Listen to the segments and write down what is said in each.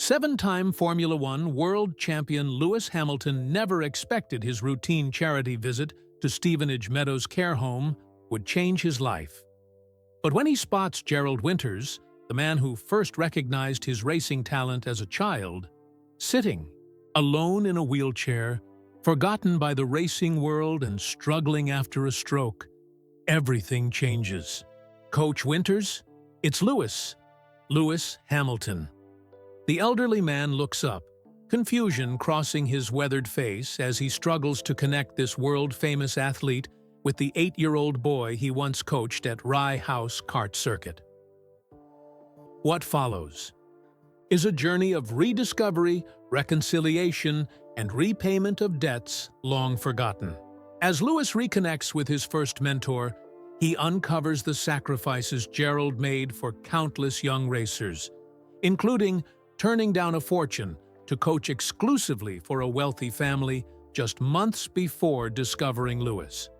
Seven-time Formula One world champion Lewis Hamilton never expected his routine charity visit to Stevenage Meadows Care Home would change his life. But when he spots Gerald Winters, the man who first recognized his racing talent as a child, sitting, alone in a wheelchair, forgotten by the racing world and struggling after a stroke, everything changes. Coach Winters? It's Lewis Hamilton. The elderly man looks up, confusion crossing his weathered face as he struggles to connect this world-famous athlete with the 8-year-old boy he once coached at Rye House Kart Circuit. What follows is a journey of rediscovery, reconciliation, and repayment of debts long forgotten. As Lewis reconnects with his first mentor, he uncovers the sacrifices Gerald made for countless young racers, including turning down a fortune to coach exclusively for a wealthy family just months before discovering Lewis.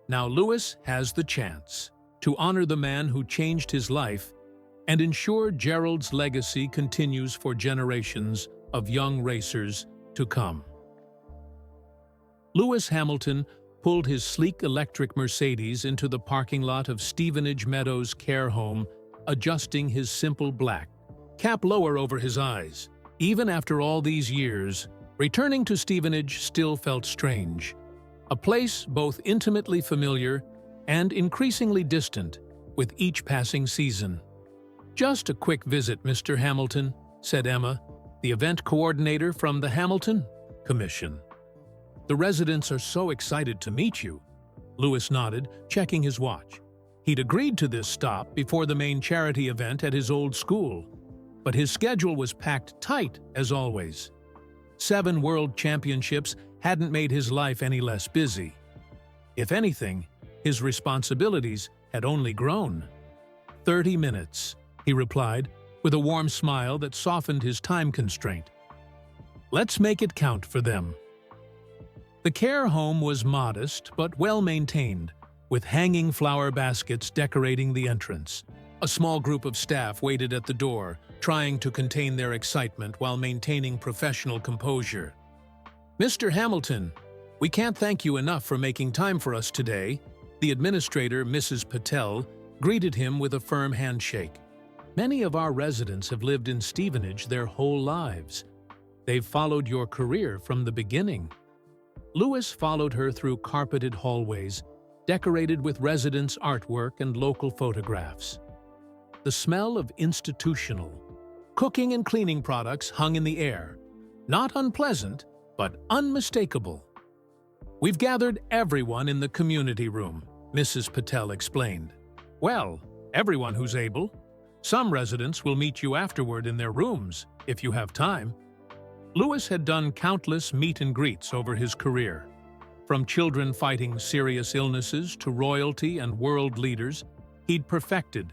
Now Lewis has the chance to honor the man who changed his life and ensure Gerald's legacy continues for generations of young racers to come. Lewis Hamilton pulled his sleek electric Mercedes into the parking lot of Stevenage Meadows Care Home, adjusting his simple black cap lower over his eyes. Even after all these years, returning to Stevenage still felt strange, a place both intimately familiar and increasingly distant with each passing season. "Just a quick visit, Mr. Hamilton," said Emma, the event coordinator from the Hamilton Commission. "The residents are so excited to meet you." Lewis nodded, checking his watch. He'd agreed to this stop before the main charity event at his old school, but his schedule was packed tight as always. 7 world championships hadn't made his life any less busy. If anything, his responsibilities had only grown. 30 minutes, he replied, with a warm smile that softened his time constraint. "Let's make it count for them." The care home was modest but well-maintained, with hanging flower baskets decorating the entrance. A small group of staff waited at the door, trying to contain their excitement while maintaining professional composure. "Mr. Hamilton, we can't thank you enough for making time for us today." The administrator, Mrs. Patel, greeted him with a firm handshake. "Many of our residents have lived in Stevenage their whole lives. They've followed your career from the beginning." Lewis followed her through carpeted hallways, decorated with residents' artwork and local photographs. The smell of institutional cooking and cleaning products hung in the air, not unpleasant, but unmistakable. "We've gathered everyone in the community room," Mrs. Patel explained. "Well, everyone who's able. Some residents will meet you afterward in their rooms, if you have time." Lewis had done countless meet and greets over his career. From children fighting serious illnesses to royalty and world leaders, he'd perfected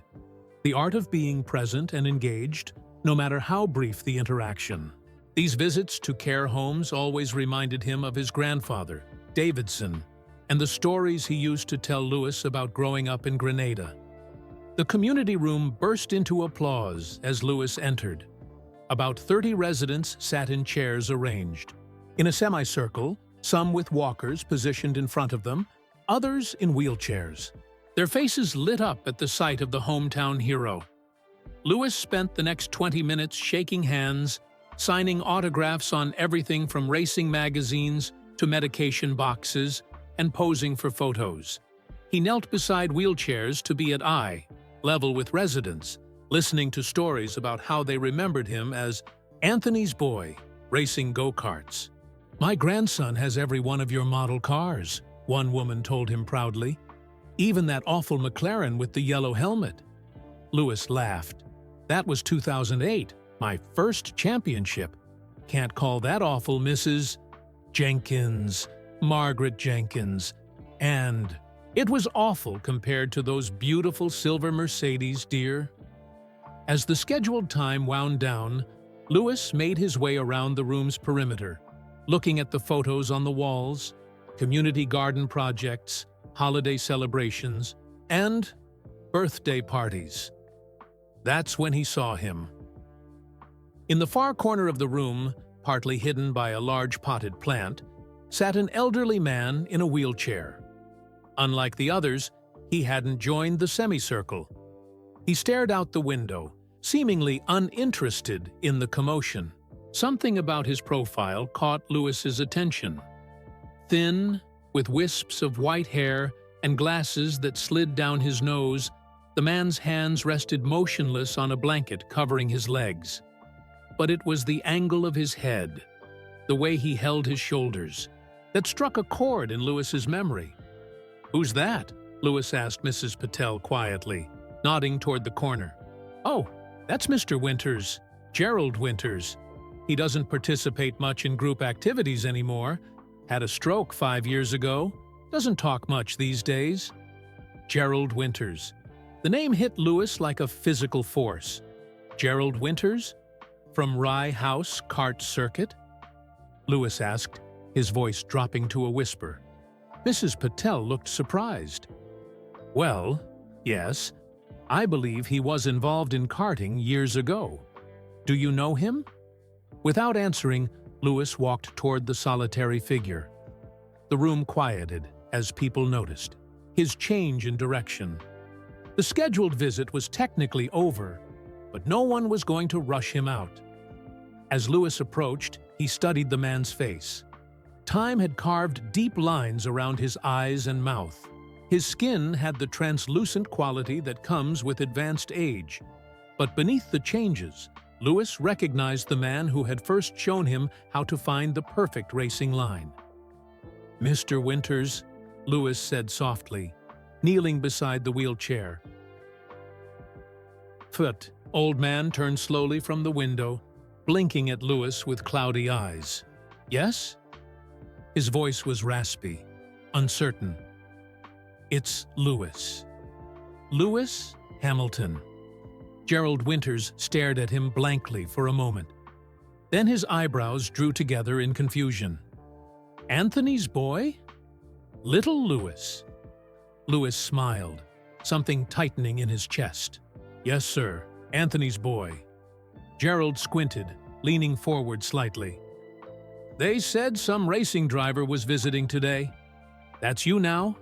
the art of being present and engaged, no matter how brief the interaction. These visits to care homes always reminded him of his grandfather, Davidson, and the stories he used to tell Lewis about growing up in Grenada. The community room burst into applause as Lewis entered. About 30 residents sat in chairs arranged in a semicircle, some with walkers positioned in front of them, others in wheelchairs. Their faces lit up at the sight of the hometown hero. Lewis spent the next 20 minutes shaking hands, signing autographs on everything from racing magazines to medication boxes, and posing for photos. He knelt beside wheelchairs to be at eye level with residents, listening to stories about how they remembered him as Anthony's boy, racing go-karts. "My grandson has every one of your model cars," one woman told him proudly. "Even that awful McLaren with the yellow helmet." Lewis laughed. "That was 2008, my first championship. Can't call that awful, Mrs. Jenkins, Margaret Jenkins. And it was awful compared to those beautiful silver Mercedes, dear." As the scheduled time wound down, Lewis made his way around the room's perimeter, looking at the photos on the walls, community garden projects, holiday celebrations, and birthday parties. That's when he saw him. In the far corner of the room, partly hidden by a large potted plant, sat an elderly man in a wheelchair. Unlike the others, he hadn't joined the semicircle. He stared out the window, seemingly uninterested in the commotion. Something about his profile caught Louis's attention. Thin, with wisps of white hair and glasses that slid down his nose, the man's hands rested motionless on a blanket covering his legs. But it was the angle of his head, the way he held his shoulders, that struck a chord in Louis's memory. "Who's that?" Louis asked Mrs. Patel quietly, nodding toward the corner. "Oh, that's Mr. Winters, Gerald Winters. He doesn't participate much in group activities anymore. Had a stroke 5 years ago. Doesn't talk much these days." Gerald Winters. The name hit Louis like a physical force. Gerald Winters? From Rye House Cart Circuit? Louis asked, his voice dropping to a whisper. Mrs. Patel looked surprised. "Well, yes. I believe he was involved in karting years ago. Do you know him?" Without answering, Louis walked toward the solitary figure. The room quieted as people noticed his change in direction. The scheduled visit was technically over, but no one was going to rush him out. As Louis approached, he studied the man's face. Time had carved deep lines around his eyes and mouth. His skin had the translucent quality that comes with advanced age. But beneath the changes, Louis recognized the man who had first shown him how to find the perfect racing line. "Mr. Winters," Louis said softly, kneeling beside the wheelchair. "Foot." Old man turned slowly from the window, blinking at Louis with cloudy eyes. "Yes?" His voice was raspy, uncertain. "It's Louis. Louis Hamilton." Gerald Winters stared at him blankly for a moment. Then his eyebrows drew together in confusion. "Anthony's boy? Little Louis?" Louis smiled, something tightening in his chest. "Yes, sir, Anthony's boy." Gerald squinted, leaning forward slightly. "They said some racing driver was visiting today. That's you now?"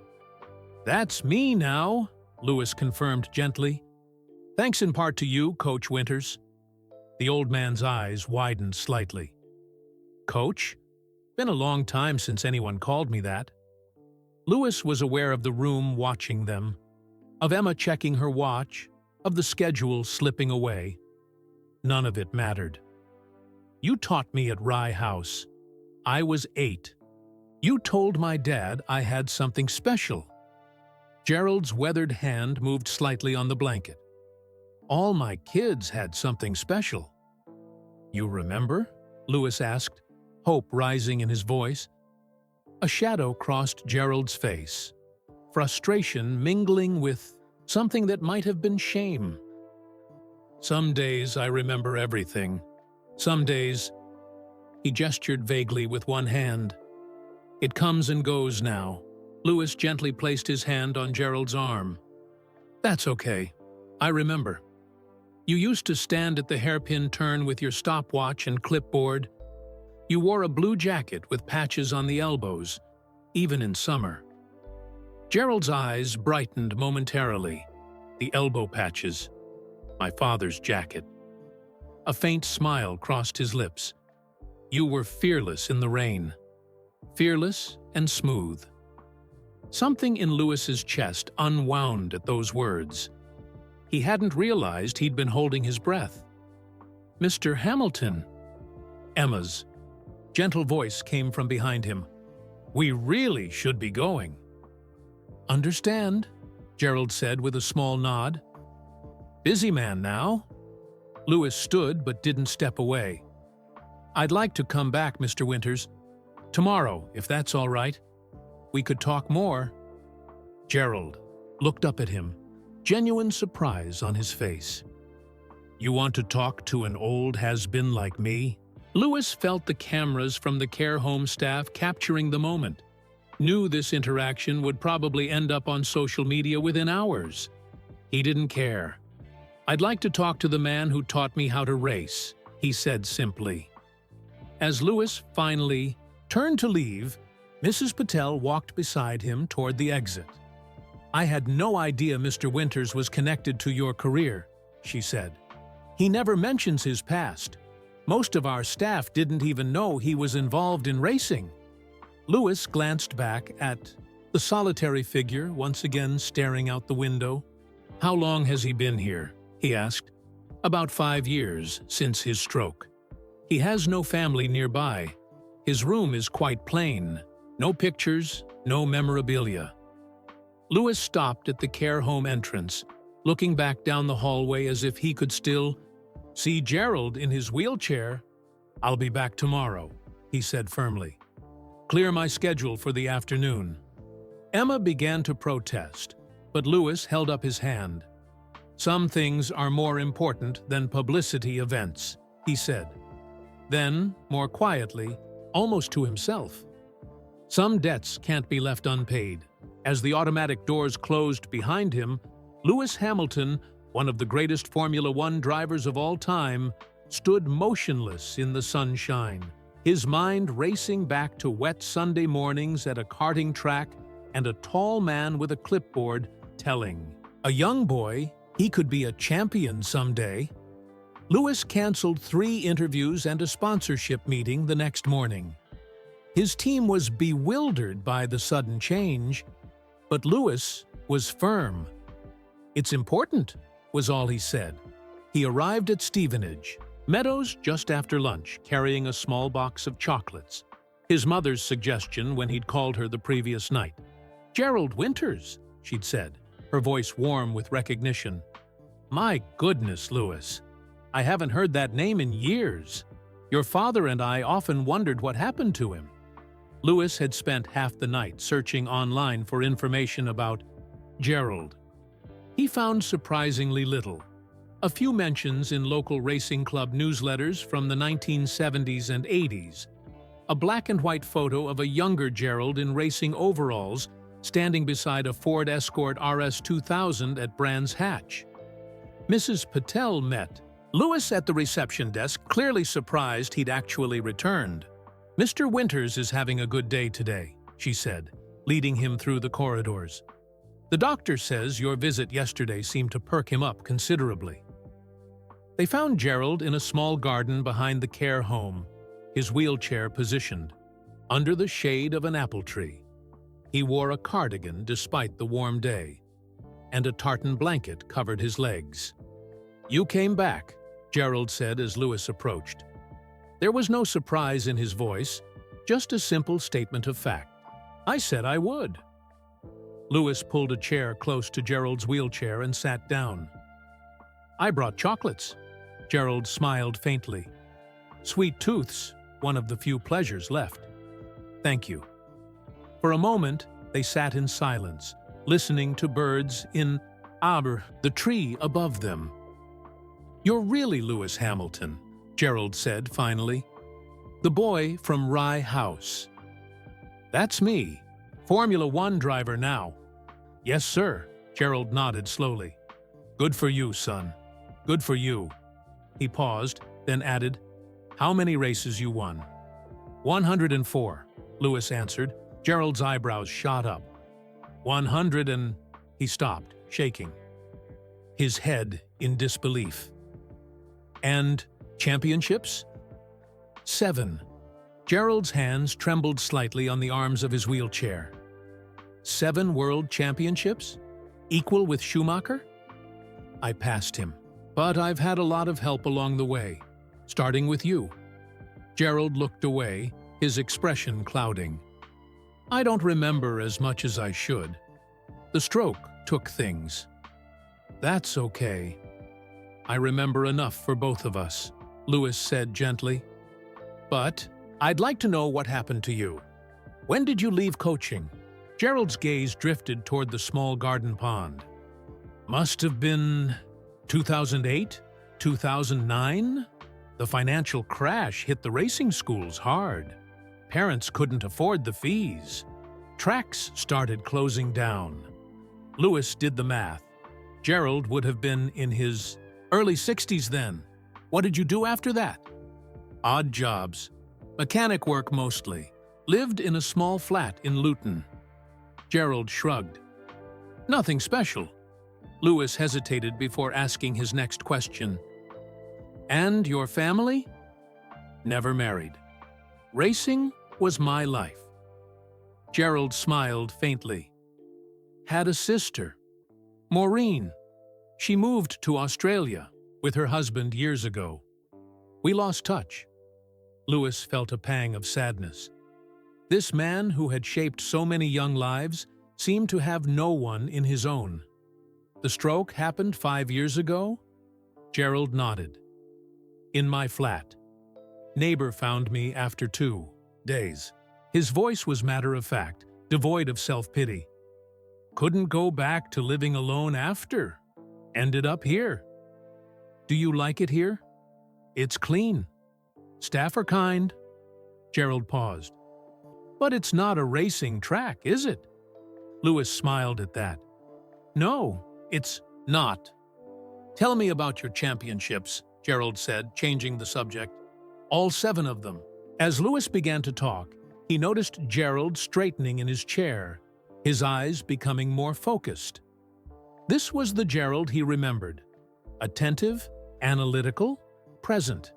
"That's me now," Louis confirmed gently. "Thanks in part to you, Coach Winters." The old man's eyes widened slightly. "Coach? Been a long time since anyone called me that." Louis was aware of the room watching them, of Emma checking her watch, of the schedule slipping away. None of it mattered. "You taught me at Rye House. I was 8. You told my dad I had something special." Gerald's weathered hand moved slightly on the blanket. "All my kids had something special." "You remember?" Louis asked, hope rising in his voice. A shadow crossed Gerald's face, frustration mingling with something that might have been shame. "Some days I remember everything. Some days—" He gestured vaguely with one hand. "It comes and goes now." Louis gently placed his hand on Gerald's arm. "That's okay. I remember. You used to stand at the hairpin turn with your stopwatch and clipboard. You wore a blue jacket with patches on the elbows, even in summer." Gerald's eyes brightened momentarily. The elbow patches. My father's jacket. A faint smile crossed his lips. "You were fearless in the rain. Fearless and smooth." Something in Louis's chest unwound at those words. He hadn't realized he'd been holding his breath. "Mr. Hamilton." Emma's gentle voice came from behind him. "We really should be going." "Understand," Gerald said with a small nod. "Busy man now." Louis stood but didn't step away. "I'd like to come back, Mr. Winters. Tomorrow, if that's all right. We could talk more." Gerald looked up at him, genuine surprise on his face. "You want to talk to an old has-been like me?" Louis felt the cameras from the care home staff capturing the moment. Knew this interaction would probably end up on social media within hours. He didn't care. "I'd like to talk to the man who taught me how to race," he said simply. As Lewis finally turned to leave, Mrs. Patel walked beside him toward the exit. "I had no idea Mr. Winters was connected to your career," she said. "He never mentions his past. Most of our staff didn't even know he was involved in racing." Lewis glanced back at the solitary figure once again staring out the window. "How long has he been here?" he asked. "About 5 years, since his stroke. He has no family nearby. His room is quite plain. No pictures, no memorabilia." Lewis stopped at the care home entrance, looking back down the hallway as if he could still see Gerald in his wheelchair. "I'll be back tomorrow," he said firmly. "Clear my schedule for the afternoon." Emma began to protest, but Lewis held up his hand. "Some things are more important than publicity events," he said. Then, more quietly, almost to himself, "Some debts can't be left unpaid." As the automatic doors closed behind him, Lewis Hamilton, one of the greatest Formula One drivers of all time, stood motionless in the sunshine, his mind racing back to wet Sunday mornings at a karting track and a tall man with a clipboard telling a young boy he could be a champion someday. Lewis canceled 3 interviews and a sponsorship meeting the next morning. His team was bewildered by the sudden change, but Lewis was firm. "It's important," was all he said. He arrived at Stevenage Meadows just after lunch, carrying a small box of chocolates, his mother's suggestion when he'd called her the previous night. "Gerald Winters," she'd said, her voice warm with recognition. "My goodness, Lewis. I haven't heard that name in years. Your father and I often wondered what happened to him." Lewis had spent half the night searching online for information about Gerald. He found surprisingly little. A few mentions in local racing club newsletters from the 1970s and 80s. A black-and-white photo of a younger Gerald in racing overalls standing beside a Ford Escort RS 2000 at Brands Hatch. Mrs. Patel met Lewis at the reception desk, clearly surprised he'd actually returned. "Mr. Winters is having a good day today," she said, leading him through the corridors. "The doctor says your visit yesterday seemed to perk him up considerably." They found Gerald in a small garden behind the care home, his wheelchair positioned, under the shade of an apple tree. He wore a cardigan despite the warm day, and a tartan blanket covered his legs. "You came back," Gerald said as Lewis approached. There was no surprise in his voice, just a simple statement of fact. "I said I would." Lewis pulled a chair close to Gerald's wheelchair and sat down. "I brought chocolates." Gerald smiled faintly. "Sweet tooth's one of the few pleasures left." "Thank you." For a moment, they sat in silence, listening to birds in the tree above them. "You're really Lewis Hamilton," Gerald said finally. "The boy from Rye House." "That's me. Formula One driver now." "Yes, sir," Gerald nodded slowly. "Good for you, son. Good for you." He paused, then added, "How many races you won?" 104, Lewis answered. Gerald's eyebrows shot up. 100 and... He stopped, shaking, his head in disbelief. "And championships?" 7. Gerald's hands trembled slightly on the arms of his wheelchair. 7 world championships? Equal with Schumacher? "I passed him. But I've had a lot of help along the way, starting with you." Gerald looked away, his expression clouding. "I don't remember as much as I should. The stroke took things." "That's okay. I remember enough for both of us," Lewis said gently. "But I'd like to know what happened to you. When did you leave coaching?" Gerald's gaze drifted toward the small garden pond. "Must have been 2008? 2009? The financial crash hit the racing schools hard. Parents couldn't afford the fees. Tracks started closing down." Lewis did the math. Gerald would have been in his early 60s then. "What did you do after that?" Odd jobs. Mechanic work mostly. Lived in a small flat in Luton. Gerald shrugged. Nothing special. Lewis hesitated before asking his next question. And your family? Never married. Racing was my life. Gerald smiled faintly. Had a sister. Maureen. She moved to Australia with her husband years ago. We lost touch. Lewis felt a pang of sadness. This man who had shaped so many young lives seemed to have no one in his own. The stroke happened 5 years ago? Gerald nodded. In my flat. Neighbor found me after 2 days. His voice was matter-of-fact, devoid of self-pity. Couldn't go back to living alone after. Ended up here. Do you like it here? It's clean. Staff are kind. Gerald paused. But it's not a racing track, is it? Lewis smiled at that. No, it's not. Tell me about your championships, Gerald said, changing the subject. All 7 of them. As Lewis began to talk, he noticed Gerald straightening in his chair, his eyes becoming more focused. This was the Gerald he remembered. Attentive, analytical, present.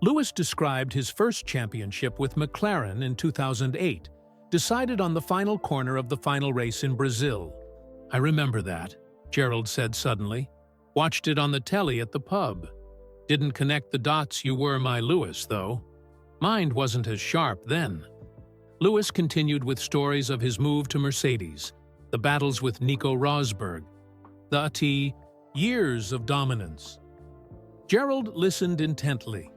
Lewis described his first championship with McLaren in 2008, decided on the final corner of the final race in Brazil. I remember that, Gerald said suddenly. Watched it on the telly at the pub. Didn't connect the dots you were my Lewis, though. Mind wasn't as sharp then. Lewis continued with stories of his move to Mercedes, the battles with Nico Rosberg, the years of dominance. Gerald listened intently,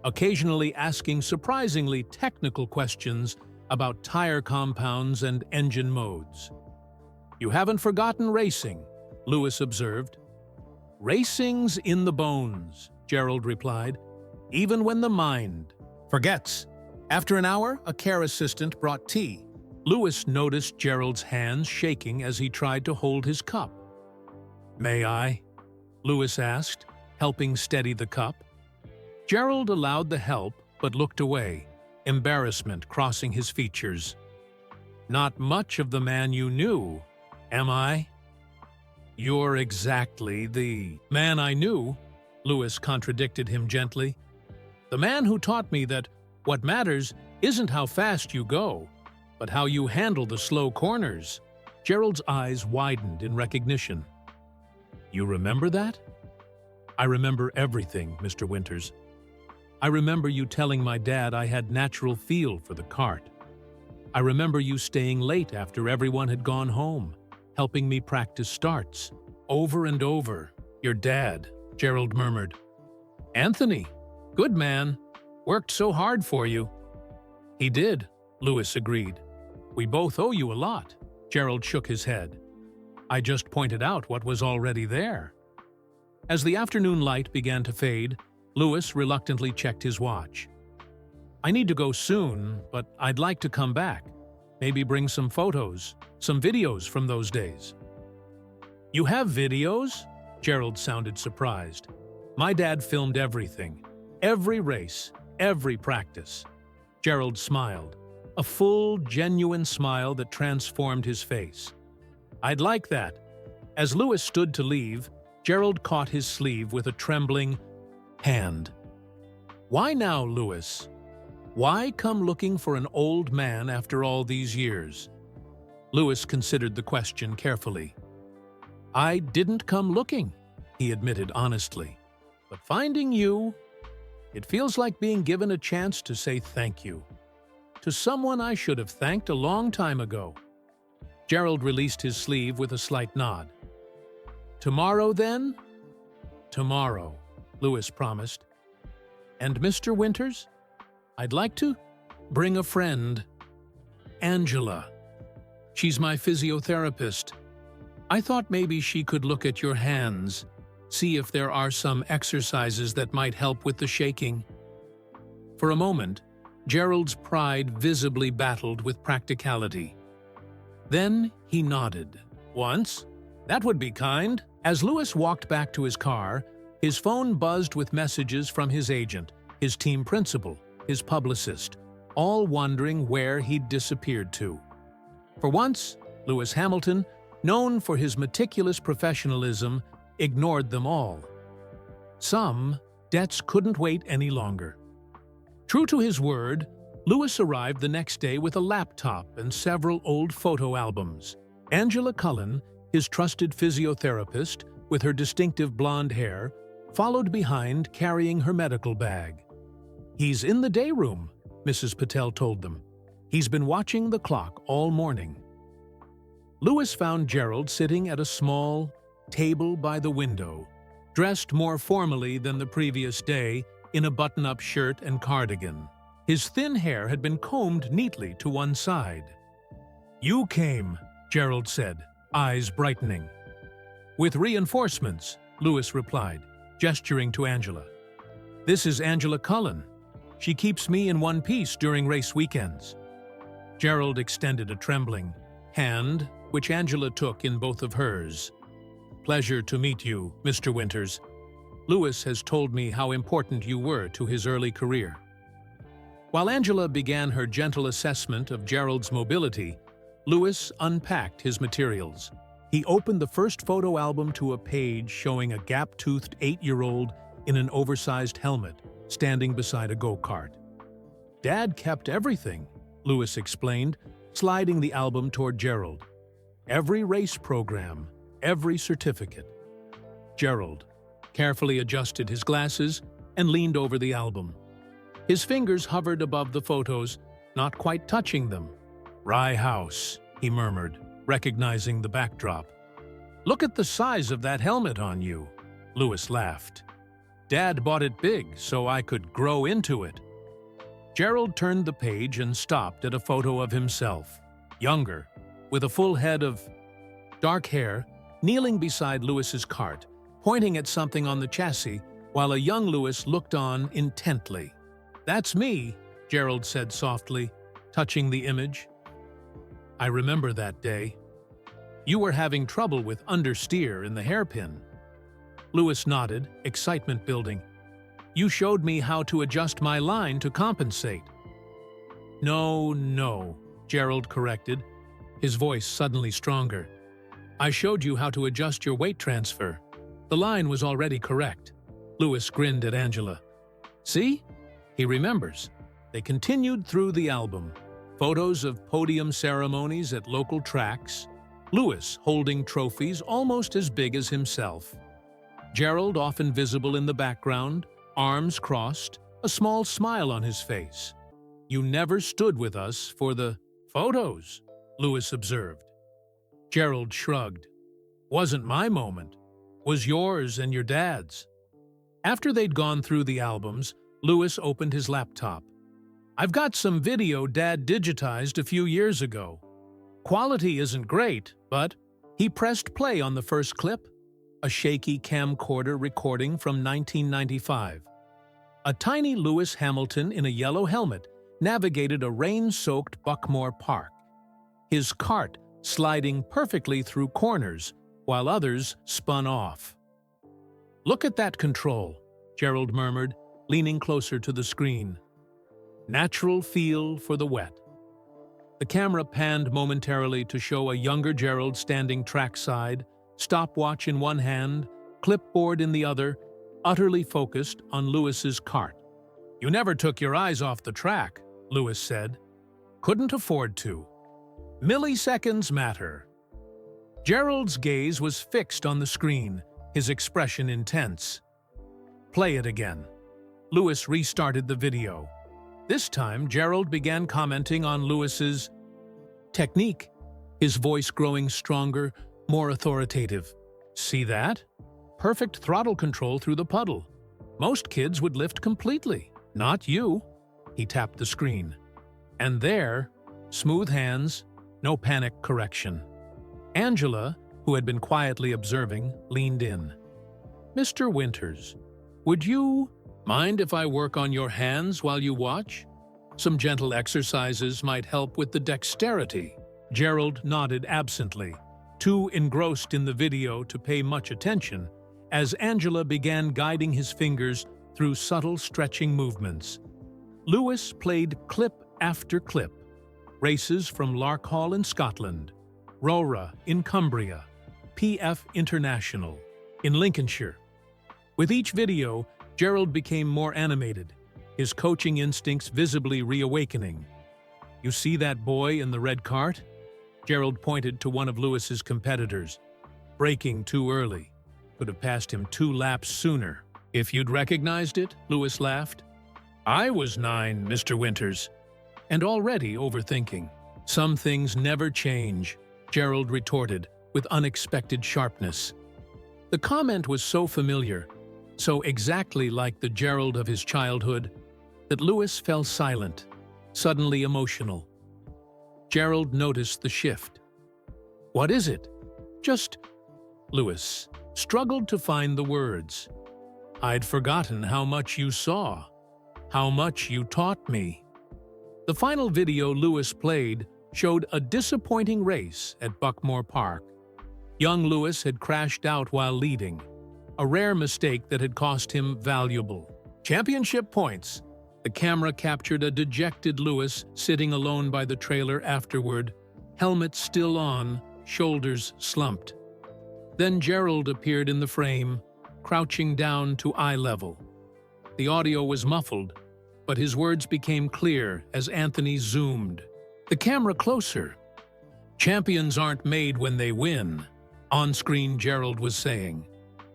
occasionally asking surprisingly technical questions about tire compounds and engine modes. You haven't forgotten racing, Lewis observed. Racing's in the bones, Gerald replied, even when the mind forgets. After an hour, a care assistant brought tea. Lewis noticed Gerald's hands shaking as he tried to hold his cup. May I? Lewis asked, helping steady the cup. Gerald allowed the help but looked away, embarrassment crossing his features. Not much of the man you knew, am I? You're exactly the man I knew, Lewis contradicted him gently. The man who taught me that what matters isn't how fast you go, but how you handle the slow corners. Gerald's eyes widened in recognition. You remember that? I remember everything, Mr. Winters. I remember you telling my dad I had natural feel for the kart. I remember you staying late after everyone had gone home, helping me practice starts. Over and over. Your dad, Gerald murmured. Anthony, good man. Worked so hard for you. He did, Lewis agreed. We both owe you a lot. Gerald shook his head. I just pointed out what was already there. As the afternoon light began to fade, Lewis reluctantly checked his watch. I need to go soon, but I'd like to come back. Maybe bring some photos, some videos from those days. You have videos? Gerald sounded surprised. My dad filmed everything. Every race. Every practice. Gerald smiled, a full, genuine smile that transformed his face. I'd like that. As Lewis stood to leave, Gerald caught his sleeve with a trembling hand. Why now, Lewis? Why come looking for an old man after all these years? Lewis considered the question carefully. I didn't come looking, he admitted honestly. But finding you, it feels like being given a chance to say thank you. To someone I should have thanked a long time ago. Gerald released his sleeve with a slight nod. Tomorrow, then? Tomorrow, Lewis promised. And Mr. Winters? I'd like to bring a friend. Angela. She's my physiotherapist. I thought maybe she could look at your hands, see if there are some exercises that might help with the shaking. For a moment, Gerald's pride visibly battled with practicality. Then he nodded. Once? That would be kind. As Lewis walked back to his car, his phone buzzed with messages from his agent, his team principal, his publicist, all wondering where he'd disappeared to. For once, Lewis Hamilton, known for his meticulous professionalism, ignored them all. Some debts couldn't wait any longer. True to his word, Lewis arrived the next day with a laptop and several old photo albums. Angela Cullen, his trusted physiotherapist, with her distinctive blonde hair, followed behind carrying her medical bag. "He's in the day room," Mrs. Patel told them. "He's been watching the clock all morning." Lewis found Gerald sitting at a small table by the window, dressed more formally than the previous day in a button-up shirt and cardigan. His thin hair had been combed neatly to one side. "You came," Gerald said, eyes brightening. "With reinforcements," Lewis replied, gesturing to Angela. "This is Angela Cullen. She keeps me in one piece during race weekends." Gerald extended a trembling hand, which Angela took in both of hers. "Pleasure to meet you, Mr. Winters. Lewis has told me how important you were to his early career." While Angela began her gentle assessment of Gerald's mobility, Lewis unpacked his materials. He opened the first photo album to a page showing a gap-toothed 8-year-old in an oversized helmet, standing beside a go-kart. "Dad kept everything," Lewis explained, sliding the album toward Gerald. "Every race program, every certificate." Gerald carefully adjusted his glasses and leaned over the album. His fingers hovered above the photos, not quite touching them. "Rye House," he murmured, recognizing the backdrop. "Look at the size of that helmet on you," Lewis laughed. "Dad bought it big so I could grow into it." Gerald turned the page and stopped at a photo of himself, younger, with a full head of dark hair, kneeling beside Lewis's cart, pointing at something on the chassis, while a young Lewis looked on intently. "That's me," Gerald said softly, touching the image. "I remember that day. You were having trouble with understeer in the hairpin." Lewis nodded, excitement building. "You showed me how to adjust my line to compensate." No, Gerald corrected, his voice suddenly stronger. "I showed you how to adjust your weight transfer. The line was already correct." Lewis grinned at Angela. "See? He remembers." They continued through the album. Photos of podium ceremonies at local tracks, Lewis holding trophies almost as big as himself. Gerald often visible in the background, arms crossed, a small smile on his face. "You never stood with us for the photos," Lewis observed. Gerald shrugged. "Wasn't my moment. Was yours and your dad's." After they'd gone through the albums, Lewis opened his laptop. "I've got some video Dad digitized a few years ago. Quality isn't great, but..." He pressed play on the first clip, a shaky camcorder recording from 1995. A tiny Lewis Hamilton in a yellow helmet navigated a rain-soaked Buckmore Park, his cart sliding perfectly through corners while others spun off. "Look at that control," Gerald murmured, leaning closer to the screen. "Natural feel for the wet." The camera panned momentarily to show a younger Gerald standing trackside, stopwatch in one hand, clipboard in the other, utterly focused on Lewis's cart. "You never took your eyes off the track," Lewis said. "Couldn't afford to. Milliseconds matter." Gerald's gaze was fixed on the screen, his expression intense. "Play it again." Lewis restarted the video. This time, Gerald began commenting on Lewis's technique, his voice growing stronger, more authoritative. "See that? Perfect throttle control through the puddle. Most kids would lift completely. Not you." He tapped the screen. "And there, smooth hands, no panic correction." Angela, who had been quietly observing, leaned in. "Mr. Winters, would you mind if I work on your hands while you watch? Some gentle exercises might help with the dexterity." Gerald nodded absently, too engrossed in the video to pay much attention, as Angela began guiding his fingers through subtle stretching movements. Lewis played clip after clip. Races from Larkhall in Scotland, Rora in Cumbria, PF International in Lincolnshire. With each video, Gerald became more animated, his coaching instincts visibly reawakening. "You see that boy in the red cart?" Gerald pointed to one of Lewis's competitors. "Braking too early. Could have passed him 2 laps sooner." "If you'd recognized it," Lewis laughed. "I was 9, Mr. Winters." And already overthinking. "Some things never change," Gerald retorted with unexpected sharpness. The comment was so familiar, so exactly like the Gerald of his childhood, that Lewis fell silent, suddenly emotional. Gerald noticed the shift. "What is it?" "Just..." Lewis struggled to find the words. "I'd forgotten how much you saw, how much you taught me." The final video Lewis played showed a disappointing race at Buckmore Park. Young Lewis had crashed out while leading, a rare mistake that had cost him valuable championship points. The camera captured a dejected Lewis sitting alone by the trailer afterward, helmet still on, shoulders slumped. Then Gerald appeared in the frame, crouching down to eye level. The audio was muffled, but his words became clear as Anthony zoomed. The camera closer. "Champions aren't made when they win," on-screen Gerald was saying.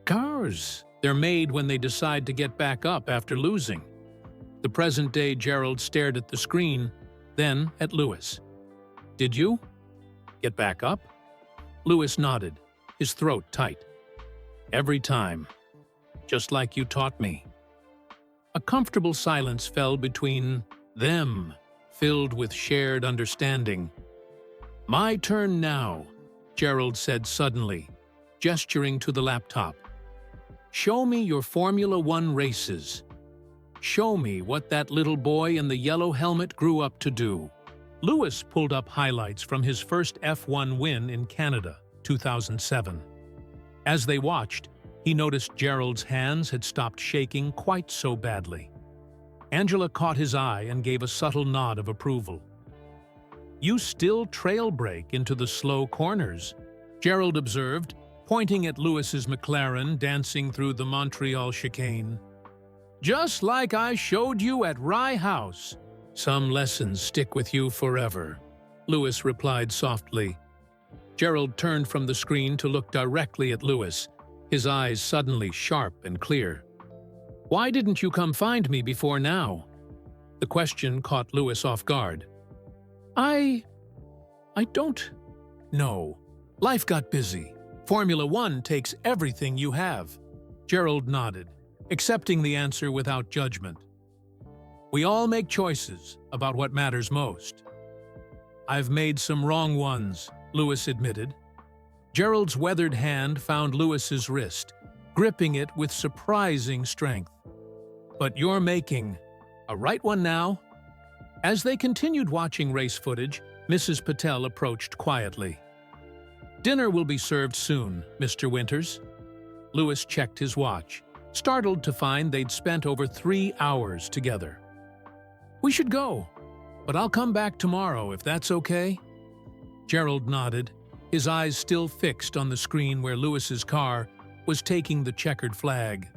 "Cars, they're made when they decide to get back up after losing." The present-day Gerald stared at the screen, then at Lewis. "Did you get back up?" Lewis nodded, his throat tight. "Every time. Just like you taught me." A comfortable silence fell between them, filled with shared understanding. "My turn now," Gerald said suddenly, gesturing to the laptop. "Show me your Formula One races. Show me what that little boy in the yellow helmet grew up to do." Lewis pulled up highlights from his first F1 win in Canada, 2007. As they watched, he noticed Gerald's hands had stopped shaking quite so badly. Angela caught his eye and gave a subtle nod of approval. "You still trail brake into the slow corners," Gerald observed, pointing at Lewis's McLaren dancing through the Montreal chicane. "Just like I showed you at Rye House. Some lessons stick with you forever," Lewis replied softly. Gerald turned from the screen to look directly at Lewis, his eyes suddenly sharp and clear. "Why didn't you come find me before now?" The question caught Lewis off guard. I don't know. Life got busy. Formula One takes everything you have." Gerald nodded, accepting the answer without judgment. "We all make choices about what matters most." "I've made some wrong ones," Lewis admitted. Gerald's weathered hand found Lewis's wrist, gripping it with surprising strength. "But you're making a right one now?" As they continued watching race footage, Mrs. Patel approached quietly. "Dinner will be served soon, Mr. Winters." Lewis checked his watch, startled to find they'd spent over 3 hours together. "We should go, but I'll come back tomorrow if that's okay." Gerald nodded, his eyes still fixed on the screen where Lewis's car was taking the checkered flag.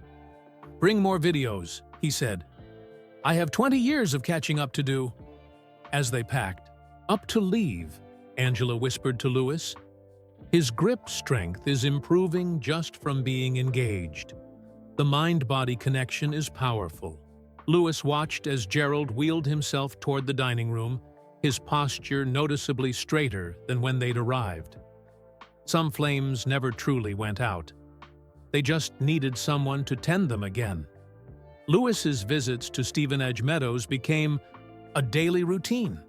"Bring more videos," he said. "I have 20 years of catching up to do." As they packed, "Up to leave," Angela whispered to Lewis. "His grip strength is improving just from being engaged. The mind-body connection is powerful." Lewis watched as Gerald wheeled himself toward the dining room, his posture noticeably straighter than when they'd arrived. Some flames never truly went out. They just needed someone to tend them again. Lewis's visits to Stevenage Meadows became a daily routine.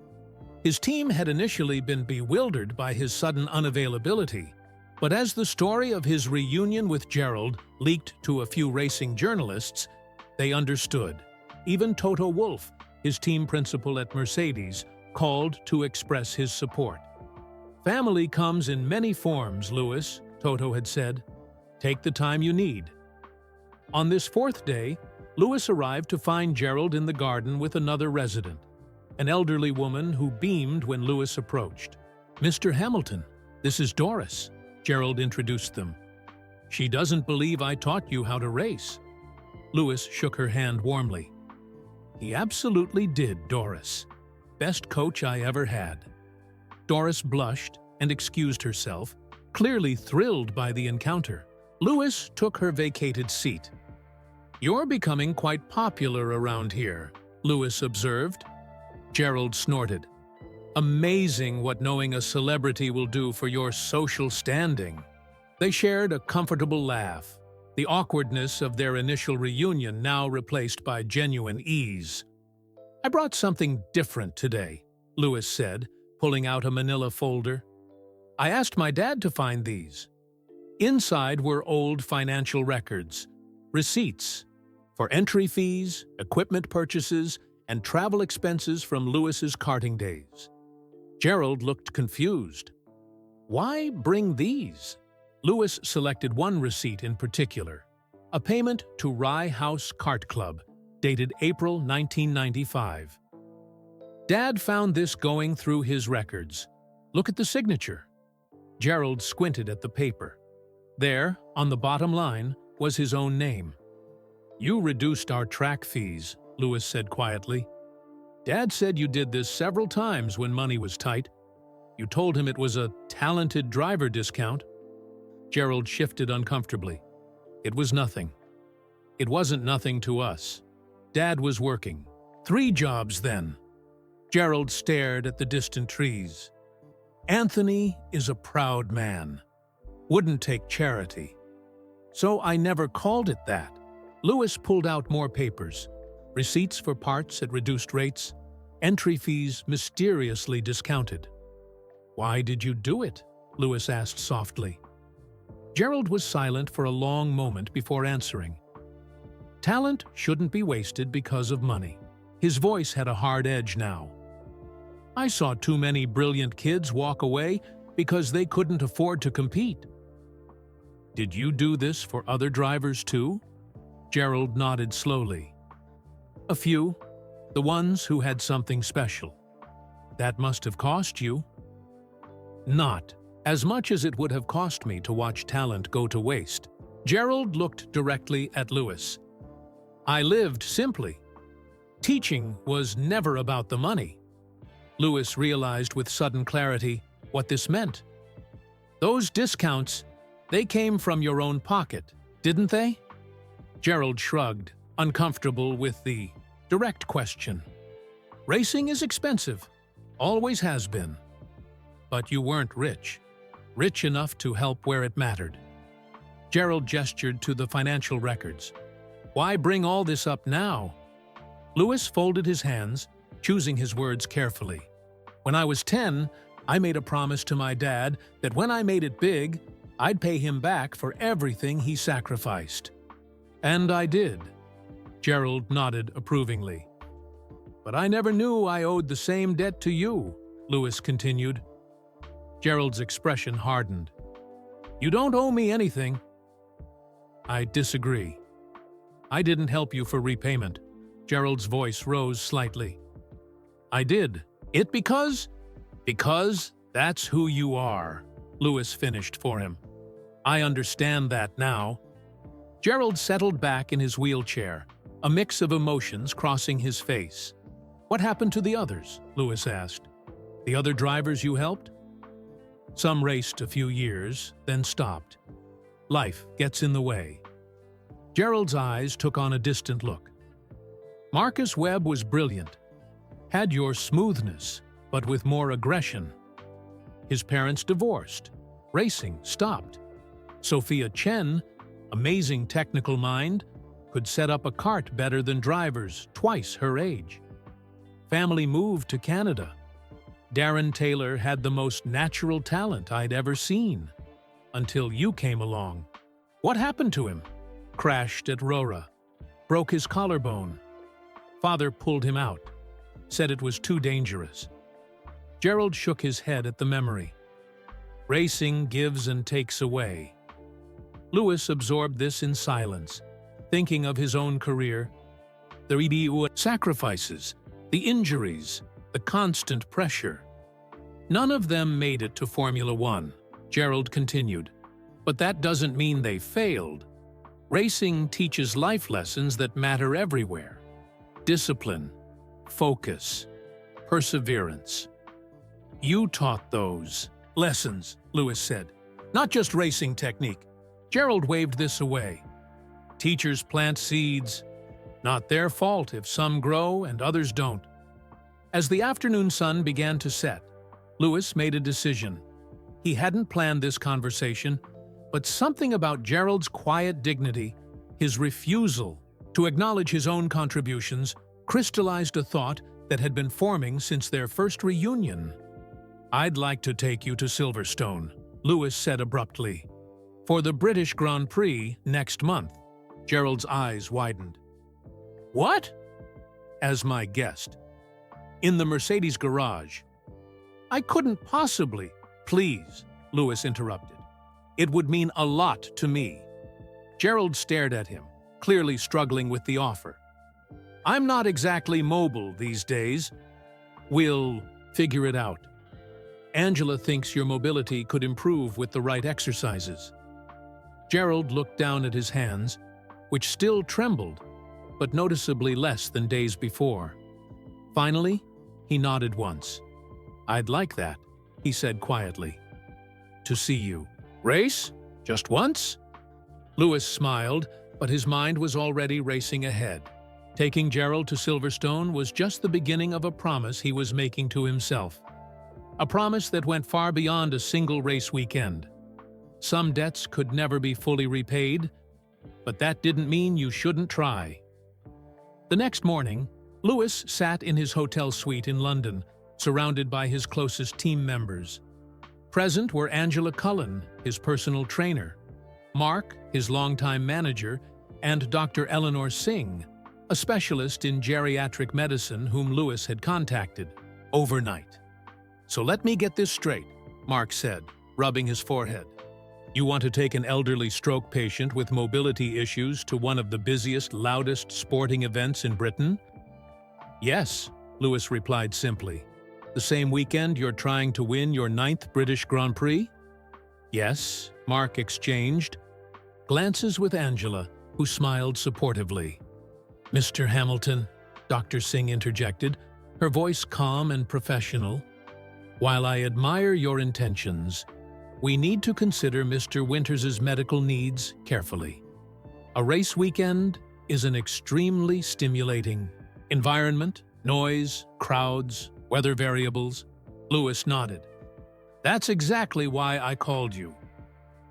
His team had initially been bewildered by his sudden unavailability, but as the story of his reunion with Gerald leaked to a few racing journalists, they understood. Even Toto Wolff, his team principal at Mercedes, called to express his support. "Family comes in many forms, Lewis," Toto had said. "Take the time you need." On this 4th day, Lewis arrived to find Gerald in the garden with another resident, an elderly woman who beamed when Lewis approached. "Mr. Hamilton, this is Doris," Gerald introduced them. "She doesn't believe I taught you how to race." Lewis shook her hand warmly. "He absolutely did, Doris. Best coach I ever had." Doris blushed and excused herself, clearly thrilled by the encounter. Lewis took her vacated seat. "You're becoming quite popular around here," Lewis observed. Gerald snorted. "Amazing what knowing a celebrity will do for your social standing." They shared a comfortable laugh, the awkwardness of their initial reunion now replaced by genuine ease. "I brought something different today," Lewis said, pulling out a manila folder. "I asked my dad to find these." Inside were old financial records, receipts for entry fees, equipment purchases, and travel expenses from Lewis's karting days. Gerald looked confused. "Why bring these?" Lewis selected one receipt in particular, a payment to Rye House Kart Club, dated April 1995. "Dad found this going through his records. Look at the signature." Gerald squinted at the paper. There, on the bottom line, was his own name. "You reduced our track fees," Lewis said quietly. "Dad said you did this several times when money was tight. You told him it was a talented driver discount." Gerald shifted uncomfortably. "It was nothing. It wasn't nothing to us. Dad was working. 3 jobs then." Gerald stared at the distant trees. "Anthony is a proud man. Wouldn't take charity. So I never called it that." Lewis pulled out more papers, receipts for parts at reduced rates, entry fees mysteriously discounted. "Why did you do it?" Lewis asked softly. Gerald was silent for a long moment before answering. "Talent shouldn't be wasted because of money." His voice had a hard edge now. "I saw too many brilliant kids walk away because they couldn't afford to compete." "Did you do this for other drivers too?" Gerald nodded slowly. "A few. The ones who had something special." "That must have cost you." "Not as much as it would have cost me to watch talent go to waste." Gerald looked directly at Lewis. "I lived simply. Teaching was never about the money." Lewis realized with sudden clarity what this meant. "Those discounts, they came from your own pocket, didn't they?" Gerald shrugged, uncomfortable with the direct question. "Racing is expensive. Always has been. But you weren't rich. Rich enough to help where it mattered." Gerald gestured to the financial records. "Why bring all this up now?" Lewis folded his hands, choosing his words carefully. "When I was 10, I made a promise to my dad that when I made it big, I'd pay him back for everything he sacrificed. And I did." Gerald nodded approvingly. "But I never knew I owed the same debt to you," Lewis continued. Gerald's expression hardened. "You don't owe me anything." "I disagree. I didn't help you for repayment." Gerald's voice rose slightly. "I did. It because that's who you are," Lewis finished for him. "I understand that now." Gerald settled back in his wheelchair, a mix of emotions crossing his face. "What happened to the others?" Lewis asked. "The other drivers you helped?" "Some raced a few years, then stopped. Life gets in the way." Gerald's eyes took on a distant look. "Marcus Webb was brilliant. Had your smoothness, but with more aggression. His parents divorced. Racing stopped. Sophia Chen, amazing technical mind, could set up a kart better than drivers twice her age. Family moved to Canada. Darren Taylor had the most natural talent I'd ever seen. Until you came along. What happened to him? Crashed at Rora. Broke his collarbone. Father pulled him out. Said it was too dangerous." Gerald shook his head at the memory. "Racing gives and takes away." Lewis absorbed this in silence, thinking of his own career, the sacrifices, the injuries, the constant pressure. None of them made it to Formula One, Gerald continued. But that doesn't mean they failed. Racing teaches life lessons that matter everywhere. Discipline, focus, perseverance. You taught those lessons, Lewis said. Not just racing technique. Gerald waved this away. Teachers plant seeds. Not their fault if some grow and others don't. As the afternoon sun began to set, Lewis made a decision. He hadn't planned this conversation, but something about Gerald's quiet dignity, his refusal to acknowledge his own contributions, crystallized a thought that had been forming since their first reunion. "I'd like to take you to Silverstone," Lewis said abruptly. "For the British Grand Prix next month." Gerald's eyes widened. "What?" "As my guest. In the Mercedes garage." "I couldn't possibly." "Please," Lewis interrupted. "It would mean a lot to me." Gerald stared at him, clearly struggling with the offer. "I'm not exactly mobile these days." "We'll figure it out. Angela thinks your mobility could improve with the right exercises." Gerald looked down at his hands, which still trembled, but noticeably less than days before. Finally, he nodded once. "I'd like that," he said quietly. "To see you. Race? Just once?" Lewis smiled, but his mind was already racing ahead. Taking Gerald to Silverstone was just the beginning of a promise he was making to himself. A promise that went far beyond a single race weekend. Some debts could never be fully repaid, but that didn't mean you shouldn't try. The next morning, Lewis sat in his hotel suite in London, surrounded by his closest team members. Present were Angela Cullen, his personal trainer, Mark, his longtime manager, and Dr. Eleanor Singh, a specialist in geriatric medicine whom Lewis had contacted overnight. "So let me get this straight," Mark said, rubbing his forehead. "You want to take an elderly stroke patient with mobility issues to one of the busiest, loudest sporting events in Britain?" "Yes," Lewis replied simply. "The same weekend you're trying to win your 9th British Grand Prix?" "Yes," Mark exchanged glances with Angela, who smiled supportively. "Mr. Hamilton," Dr. Singh interjected, her voice calm and professional, "while I admire your intentions, we need to consider Mr. Winters's medical needs carefully. A race weekend is an extremely stimulating environment, noise, crowds, weather variables." Lewis nodded. "That's exactly why I called you.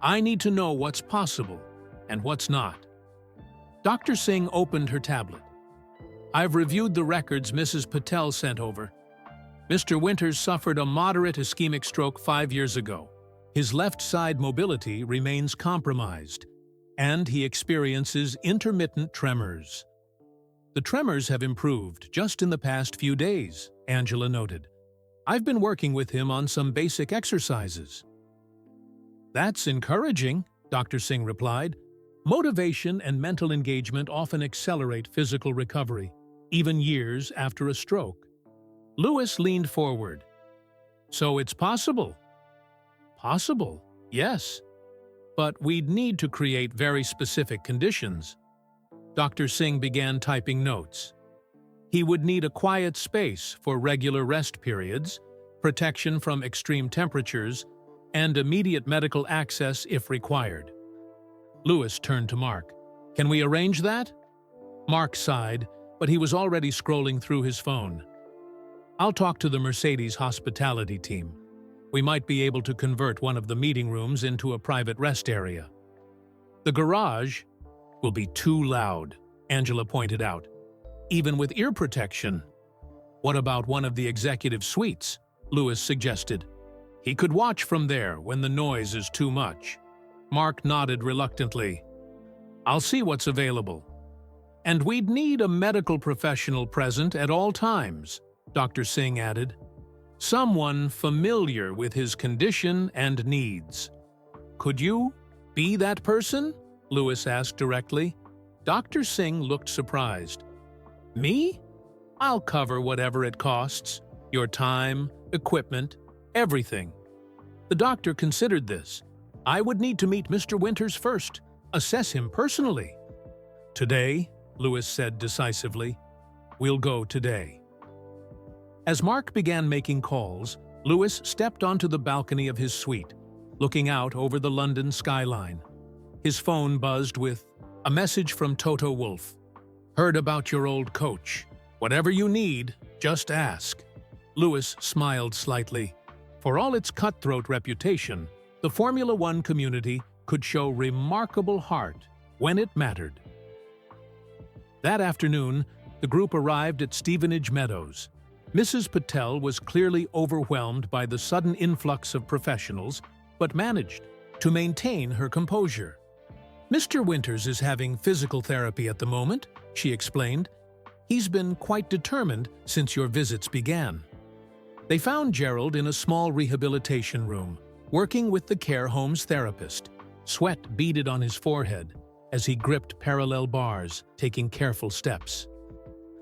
I need to know what's possible and what's not." Dr. Singh opened her tablet. "I've reviewed the records Mrs. Patel sent over. Mr. Winters suffered a moderate ischemic stroke 5 years ago. His left side mobility remains compromised, and he experiences intermittent tremors." "The tremors have improved just in the past few days," Angela noted. "I've been working with him on some basic exercises." "That's encouraging," Dr. Singh replied. "Motivation and mental engagement often accelerate physical recovery, even years after a stroke." Lewis leaned forward. "So it's possible?" "Possible, yes. But we'd need to create very specific conditions." Dr. Singh began typing notes. "He would need a quiet space for regular rest periods, protection from extreme temperatures, and immediate medical access if required." Lewis turned to Mark. "Can we arrange that?" Mark sighed, but he was already scrolling through his phone. "I'll talk to the Mercedes hospitality team. We might be able to convert one of the meeting rooms into a private rest area." "The garage will be too loud," Angela pointed out. "Even with ear protection." "What about one of the executive suites?" Lewis suggested. "He could watch from there when the noise is too much." Mark nodded reluctantly. "I'll see what's available." "And we'd need a medical professional present at all times," Dr. Singh added. "Someone familiar with his condition and needs." "Could you be that person?" Lewis asked directly. Dr. Singh looked surprised. Me? I'll cover whatever it costs. Your time, equipment, everything. The doctor considered this. I would need to meet Mr. Winters first, assess him personally. Today, Lewis said decisively. We'll go today. As Mark began making calls, Lewis stepped onto the balcony of his suite, looking out over the London skyline. His phone buzzed with a message from Toto Wolff. Heard about your old coach. Whatever you need, just ask. Lewis smiled slightly. For all its cutthroat reputation, the Formula One community could show remarkable heart when it mattered. That afternoon, the group arrived at Stevenage Meadows. Mrs. Patel was clearly overwhelmed by the sudden influx of professionals, but managed to maintain her composure. Mr. Winters is having physical therapy at the moment, she explained. He's been quite determined since your visits began. They found Gerald in a small rehabilitation room, working with the care home's therapist. Sweat beaded on his forehead as he gripped parallel bars, taking careful steps.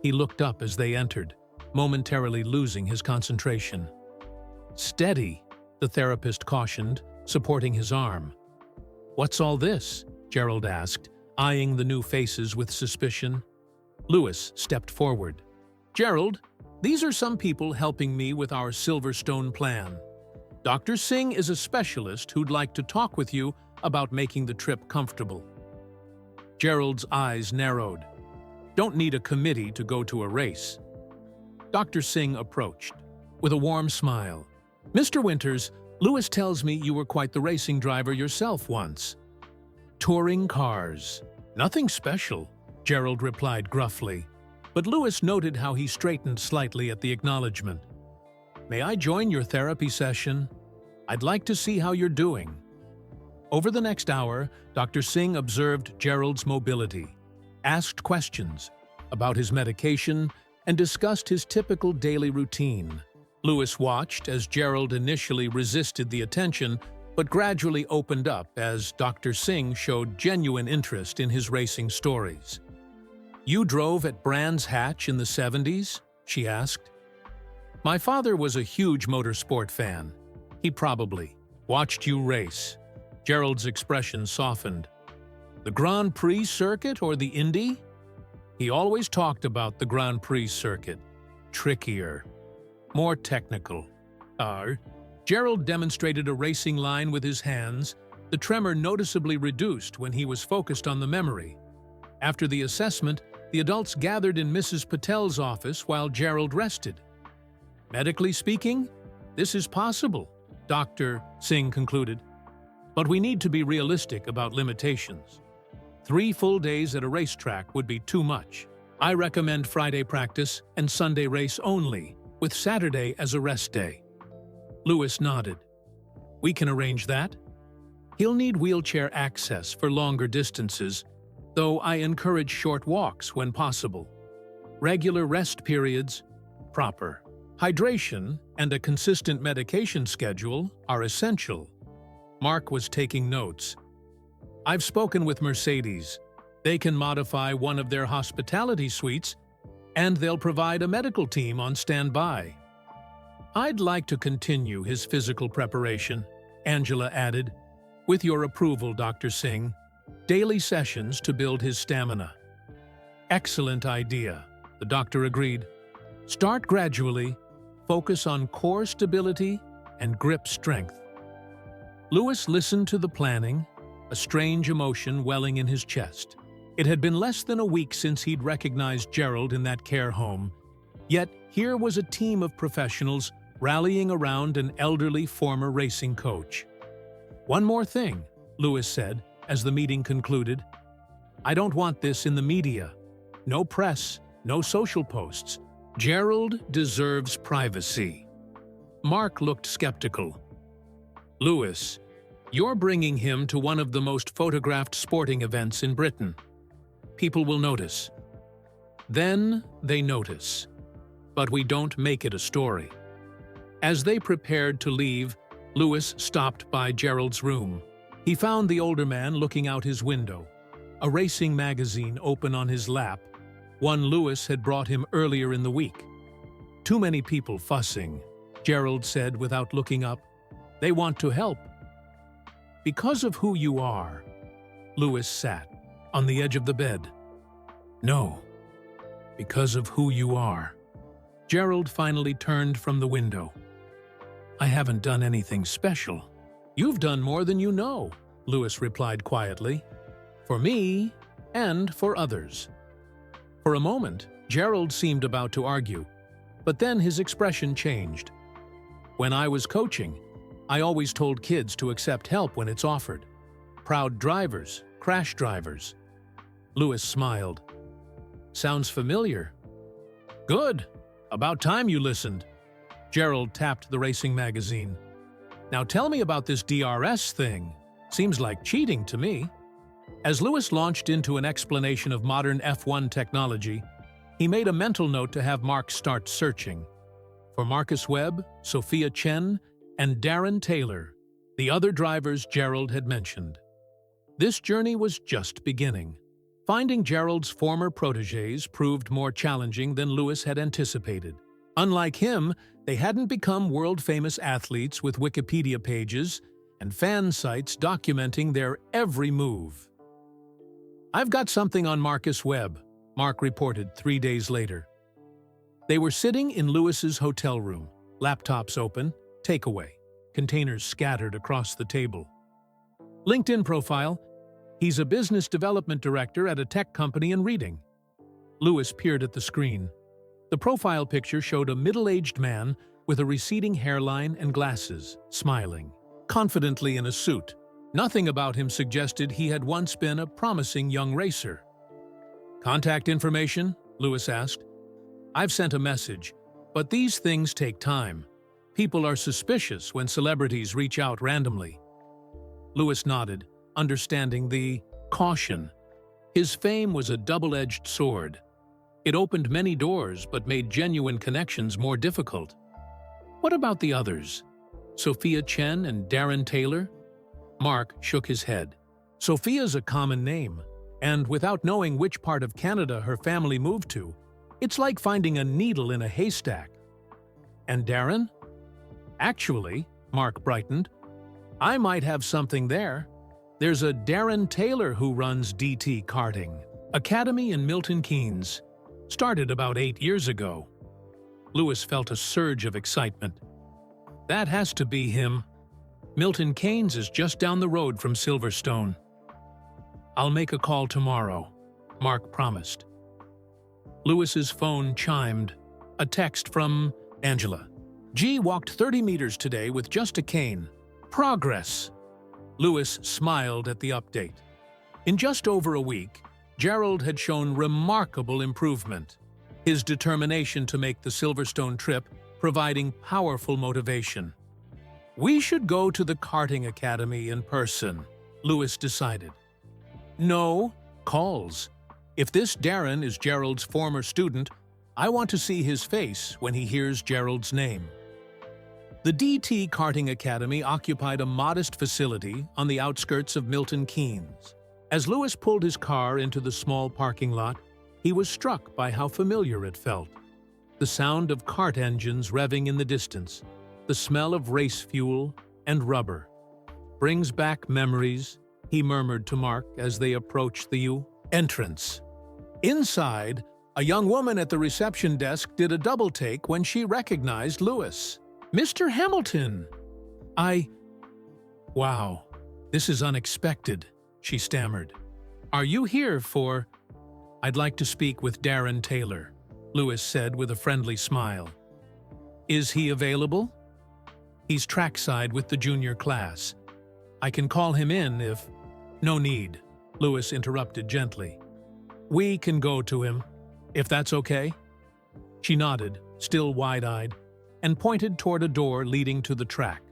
He looked up as they entered, momentarily losing his concentration. Steady, the therapist cautioned, supporting his arm. What's all this? Gerald asked, eyeing the new faces with suspicion. Lewis stepped forward. Gerald, these are some people helping me with our Silverstone plan. Dr. Singh is a specialist who'd like to talk with you about making the trip comfortable. Gerald's eyes narrowed. Don't need a committee to go to a race. Dr. Singh approached, with a warm smile. Mr. Winters, Lewis tells me you were quite the racing driver yourself once. Touring cars. Nothing special, Gerald replied gruffly, but Lewis noted how he straightened slightly at the acknowledgement. May I join your therapy session? I'd like to see how you're doing. Over the next hour, Dr. Singh observed Gerald's mobility, asked questions about his medication, and discussed his typical daily routine. Lewis watched as Gerald initially resisted the attention, but gradually opened up as Dr. Singh showed genuine interest in his racing stories. You drove at Brands Hatch in the 70s? She asked. My father was a huge motorsport fan. He probably watched you race. Gerald's expression softened. The Grand Prix circuit or the Indy? He always talked about the Grand Prix circuit. Trickier. More technical. Gerald demonstrated a racing line with his hands, the tremor noticeably reduced when he was focused on the memory. After the assessment, the adults gathered in Mrs. Patel's office while Gerald rested. Medically speaking, this is possible, Dr. Singh concluded. But we need to be realistic about limitations. 3 full days at a racetrack would be too much. I recommend Friday practice and Sunday race only, with Saturday as a rest day. Lewis nodded. We can arrange that. He'll need wheelchair access for longer distances, though I encourage short walks when possible. Regular rest periods, proper hydration, and a consistent medication schedule are essential. Mark was taking notes. I've spoken with Mercedes. They can modify one of their hospitality suites, and they'll provide a medical team on standby. I'd like to continue his physical preparation, Angela added. With your approval, Dr. Singh, daily sessions to build his stamina. Excellent idea, the doctor agreed. Start gradually, focus on core stability and grip strength. Lewis listened to the planning, a strange emotion welling in his chest. It had been less than a week since he'd recognized Gerald in that care home, yet here was a team of professionals rallying around an elderly former racing coach. One more thing, Lewis said as the meeting concluded. I don't want this in the media. No press, no social posts. Gerald deserves privacy. Mark looked skeptical. Lewis, you're bringing him to one of the most photographed sporting events in Britain. People will notice. Then they notice. But we don't make it a story. As they prepared to leave, Lewis stopped by Gerald's room. He found the older man looking out his window, a racing magazine open on his lap, one Lewis had brought him earlier in the week. "Too many people fussing," Gerald said without looking up. "They want to help." "Because of who you are." Lewis sat on the edge of the bed. "No, because of who you are." Gerald finally turned from the window. "I haven't done anything special." "You've done more than you know," Lewis replied quietly. "For me and for others." For a moment, Gerald seemed about to argue, but then his expression changed. "When I was coaching, I always told kids to accept help when it's offered. Proud drivers, crash drivers." Lewis smiled. "Sounds familiar." "Good. About time you listened." Gerald tapped the racing magazine. "Now tell me about this DRS thing. Seems like cheating to me." As Lewis launched into an explanation of modern F1 technology, he made a mental note to have Mark start searching. For Marcus Webb, Sophia Chen, and Darren Taylor, the other drivers Gerald had mentioned. This journey was just beginning. Finding Gerald's former protégés proved more challenging than Lewis had anticipated. Unlike him, they hadn't become world-famous athletes with Wikipedia pages and fan sites documenting their every move. "I've got something on Marcus Webb," Mark reported 3 days later. They were sitting in Lewis's hotel room, laptops open, takeaway, containers scattered across the table. LinkedIn profile: he's a business development director at a tech company in Reading. Lewis peered at the screen. The profile picture showed a middle-aged man with a receding hairline and glasses, smiling confidently in a suit. Nothing about him suggested he had once been a promising young racer. "Contact information?" Lewis asked. "I've sent a message, but these things take time. People are suspicious when celebrities reach out randomly." Lewis nodded, understanding the caution. His fame was a double-edged sword. It opened many doors but made genuine connections more difficult. "What about the others? Sophia Chen and Darren Taylor?" Mark shook his head. "Sophia's a common name, and without knowing which part of Canada her family moved to, it's like finding a needle in a haystack." "And Darren?" "Actually," Mark brightened, "I might have something there. There's a Darren Taylor who runs DT Karting Academy in Milton Keynes. Started about 8 years ago." Lewis felt a surge of excitement. "That has to be him. Milton Keynes is just down the road from Silverstone." "I'll make a call tomorrow," Mark promised. Lewis's phone chimed. A text from Angela. "G walked 30 meters today with just a cane. Progress." Lewis smiled at the update. In just over a week, Gerald had shown remarkable improvement, his determination to make the Silverstone trip providing powerful motivation. "We should go to the karting academy in person," Lewis decided. "No, calls. If this Darren is Gerald's former student, I want to see his face when he hears Gerald's name." The DT Karting Academy occupied a modest facility on the outskirts of Milton Keynes. As Lewis pulled his car into the small parking lot, he was struck by how familiar it felt. The sound of kart engines revving in the distance, the smell of race fuel and rubber. "Brings back memories," he murmured to Mark as they approached the entrance. Inside, a young woman at the reception desk did a double-take when she recognized Lewis. "Mr. Hamilton!" Wow, this is unexpected," she stammered. "Are you here for—" "I'd like to speak with Darren Taylor," Lewis said with a friendly smile. "Is he available?" "He's trackside with the junior class. I can call him in if—" "No need," Lewis interrupted gently. "We can go to him, if that's okay." She nodded, still wide-eyed, and pointed toward a door leading to the track.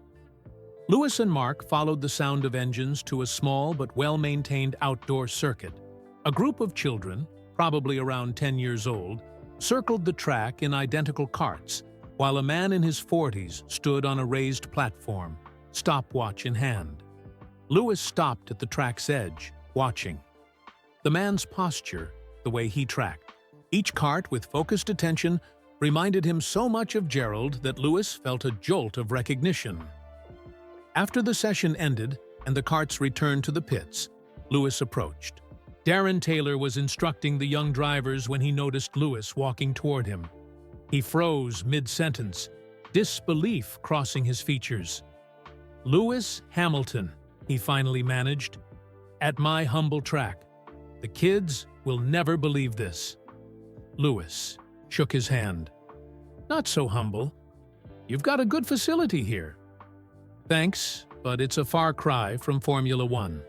Lewis and Mark followed the sound of engines to a small but well-maintained outdoor circuit. A group of children, probably around 10 years old, circled the track in identical carts, while a man in his 40s stood on a raised platform, stopwatch in hand. Lewis stopped at the track's edge, watching. The man's posture, the way he tracked, Each cart, with focused attention, reminded him so much of Gerald that Lewis felt a jolt of recognition. After the session ended and the carts returned to the pits, Lewis approached. Darren Taylor was instructing the young drivers when he noticed Lewis walking toward him. He froze mid-sentence, disbelief crossing his features. "Lewis Hamilton," he finally managed, "at my humble track. The kids will never believe this." Lewis shook his hand. "Not so humble. You've got a good facility here." "Thanks, but it's a far cry from Formula One."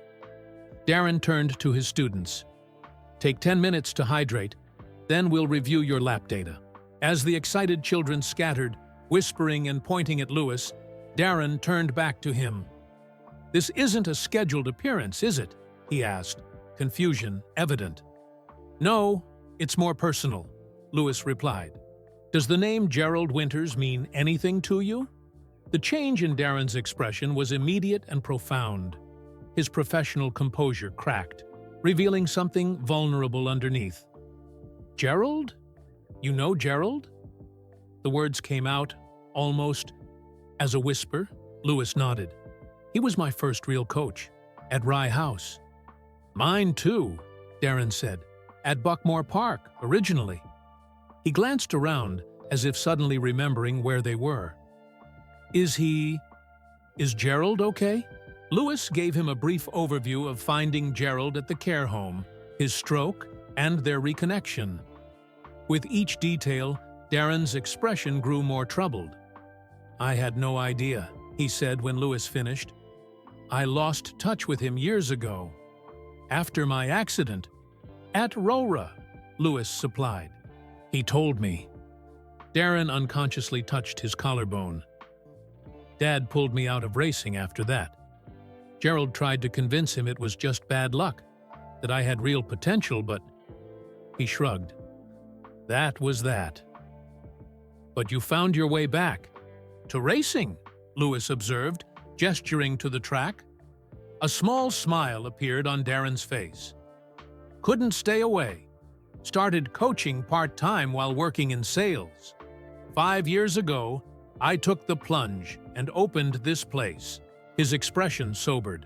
Darren turned to his students. "Take 10 minutes to hydrate, then we'll review your lap data." As the excited children scattered, whispering and pointing at Lewis, Darren turned back to him. "This isn't a scheduled appearance, is it?" he asked, confusion evident. "No, it's more personal," Lewis replied. "Does the name Gerald Winters mean anything to you?" The change in Darren's expression was immediate and profound. His professional composure cracked, revealing something vulnerable underneath. "Gerald? You know Gerald?" The words came out, almost as a whisper. Lewis nodded. "He was my first real coach, at Rye House." "Mine too," Darren said. "At Buckmore Park, originally." He glanced around, as if suddenly remembering where they were. Is Gerald okay?" Lewis gave him a brief overview of finding Gerald at the care home, his stroke, and their reconnection. With each detail, Darren's expression grew more troubled. "I had no idea," he said when Lewis finished. "I lost touch with him years ago. After my accident." "At Rora," Lewis supplied. "He told me." Darren unconsciously touched his collarbone. "Dad pulled me out of racing after that. Gerald tried to convince him it was just bad luck, that I had real potential, but..." He shrugged. "That was that." "But you found your way back." "To racing," Lewis observed, gesturing to the track. A small smile appeared on Darren's face. "Couldn't stay away. Started coaching part-time while working in sales. 5 years ago, I took the plunge and opened this place." His expression sobered.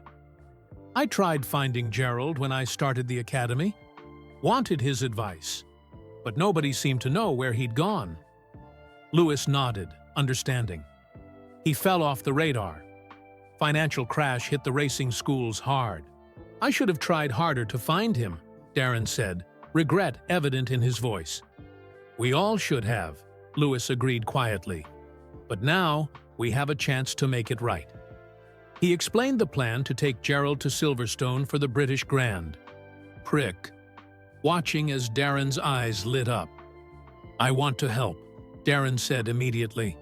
"I tried finding Gerald when I started the academy. Wanted his advice. But nobody seemed to know where he'd gone." Lewis nodded, understanding. "He fell off the radar. Financial crash hit the racing schools hard. I should have tried harder to find him," Darren said, regret evident in his voice. "We all should have," Lewis agreed quietly. "But now, we have a chance to make it right." He explained the plan to take Gerald to Silverstone for the British Grand. Prick. Watching as Darren's eyes lit up. "I want to help," Darren said immediately.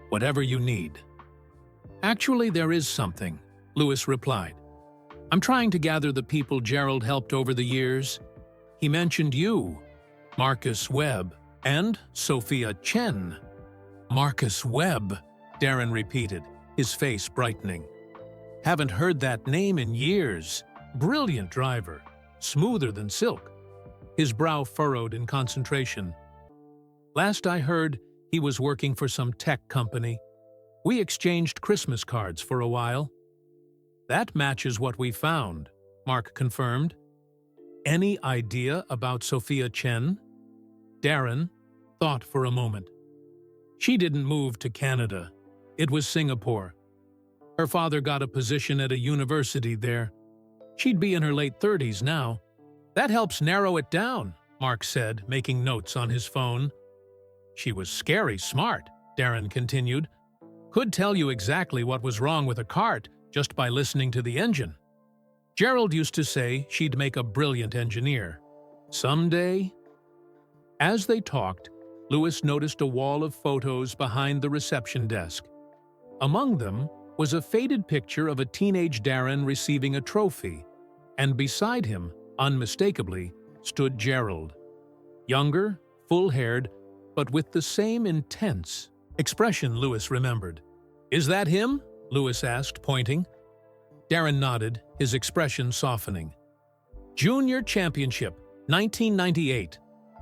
"Whatever you need." "Actually, there is something," Lewis replied. "I'm trying to gather the people Gerald helped over the years. He mentioned you, Marcus Webb, and Sophia Chen." "Marcus Webb," Darren repeated, his face brightening. "Haven't heard that name in years. Brilliant driver, smoother than silk." His brow furrowed in concentration. "Last I heard, he was working for some tech company. We exchanged Christmas cards for a while." "That matches what we found," Mark confirmed. "Any idea about Sophia Chen?" Darren thought for a moment. "She didn't move to Canada. It was Singapore. Her father got a position at a university there. She'd be in her late 30s now." "That helps narrow it down," Mark said, making notes on his phone. "She was scary smart," Darren continued. "Could tell you exactly what was wrong with a cart just by listening to the engine. Gerald used to say she'd make a brilliant engineer. Someday." As they talked, Lewis noticed a wall of photos behind the reception desk. Among them was a faded picture of a teenage Darren receiving a trophy, and beside him, unmistakably, stood Gerald. Younger, full-haired, but with the same intense expression Lewis remembered. "Is that him?" Lewis asked, pointing. Darren nodded, his expression softening. "Junior Championship, 1998.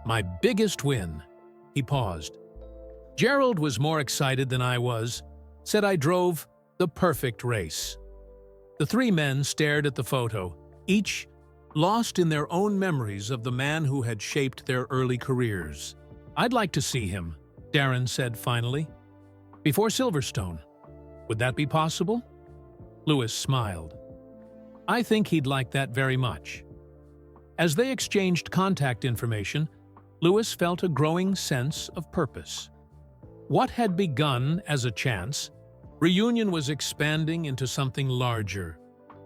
My biggest win." He paused. "Gerald was more excited than I was, said I drove the perfect race." The three men stared at the photo, each lost in their own memories of the man who had shaped their early careers. "I'd like to see him," Darren said finally. "Before Silverstone. Would that be possible?" Lewis smiled. "I think he'd like that very much." As they exchanged contact information, Lewis felt a growing sense of purpose. What had begun as a chance reunion was expanding into something larger,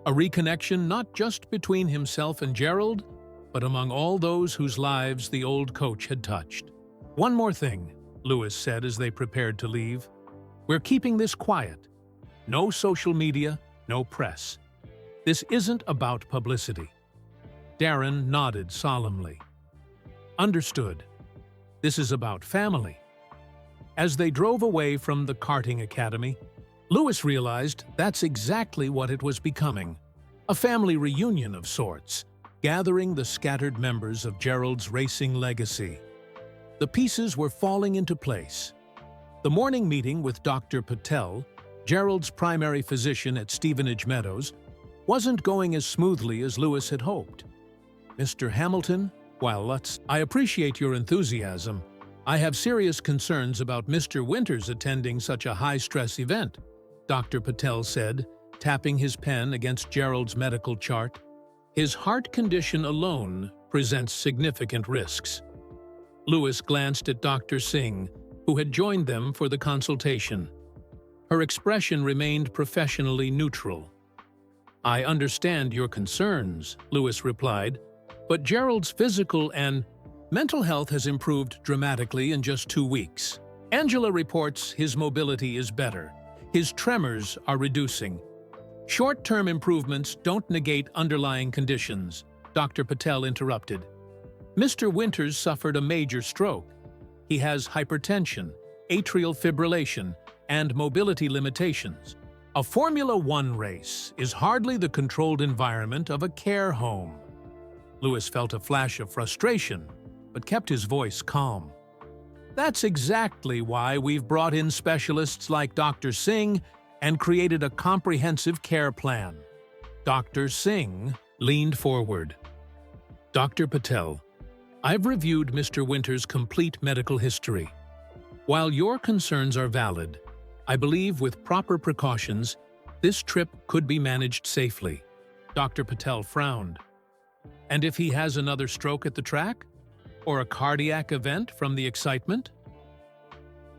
a reconnection not just between himself and Gerald, but among all those whose lives the old coach had touched. "One more thing," Lewis said as they prepared to leave. "We're keeping this quiet. No social media, no press. This isn't about publicity." Darren nodded solemnly. "Understood. This is about family." As they drove away from the karting academy, Lewis realized that's exactly what it was becoming. A family reunion of sorts, gathering the scattered members of Gerald's racing legacy. The pieces were falling into place. The morning meeting with Dr. Patel, Gerald's primary physician at Stevenage Meadows, wasn't going as smoothly as Lewis had hoped. "Mr. Hamilton, I appreciate your enthusiasm. I have serious concerns about Mr. Winters attending such a high-stress event," Dr. Patel said, tapping his pen against Gerald's medical chart. "His heart condition alone presents significant risks." Lewis glanced at Dr. Singh, who had joined them for the consultation. Her expression remained professionally neutral. "I understand your concerns," Lewis replied, "but Gerald's physical and mental health has improved dramatically in just 2 weeks. Angela reports his mobility is better. His tremors are reducing. Short-term improvements don't negate underlying conditions," Dr. Patel interrupted. "Mr. Winters suffered a major stroke. He has hypertension, atrial fibrillation, and mobility limitations. A Formula One race is hardly the controlled environment of a care home." Lewis felt a flash of frustration, but kept his voice calm. "That's exactly why we've brought in specialists like Dr. Singh and created a comprehensive care plan." Dr. Singh leaned forward. "Dr. Patel, I've reviewed Mr. Winters' complete medical history. While your concerns are valid, I believe with proper precautions, this trip could be managed safely." Dr. Patel frowned. "And if he has another stroke at the track? Or a cardiac event from the excitement?"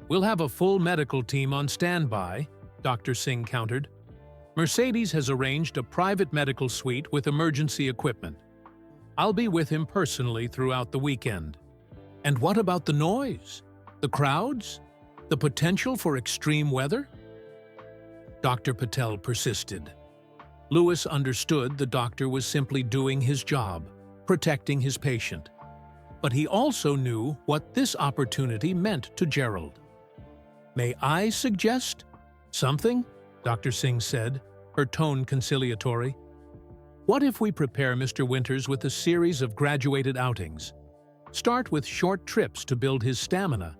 "We'll have a full medical team on standby," Dr. Singh countered. "Mercedes has arranged a private medical suite with emergency equipment. I'll be with him personally throughout the weekend." "And what about the noise? The crowds? The potential for extreme weather?" Dr. Patel persisted. Lewis understood the doctor was simply doing his job, protecting his patient. But he also knew what this opportunity meant to Gerald. "May I suggest something?" Dr. Singh said, her tone conciliatory. "What if we prepare Mr. Winters with a series of graduated outings? Start with short trips to build his stamina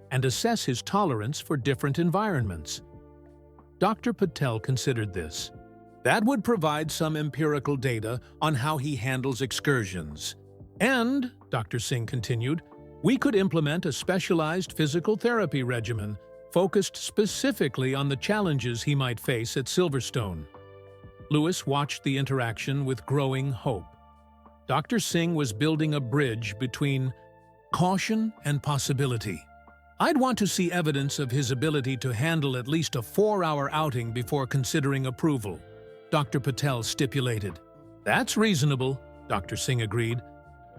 and assess his tolerance for different environments." Dr. Patel considered this. "That would provide some empirical data on how he handles excursions. And," Dr. Singh continued, "we could implement a specialized physical therapy regimen focused specifically on the challenges he might face at Silverstone." Lewis watched the interaction with growing hope. Dr. Singh was building a bridge between caution and possibility. "I'd want to see evidence of his ability to handle at least a 4-hour outing before considering approval," Dr. Patel stipulated. "That's reasonable," Dr. Singh agreed.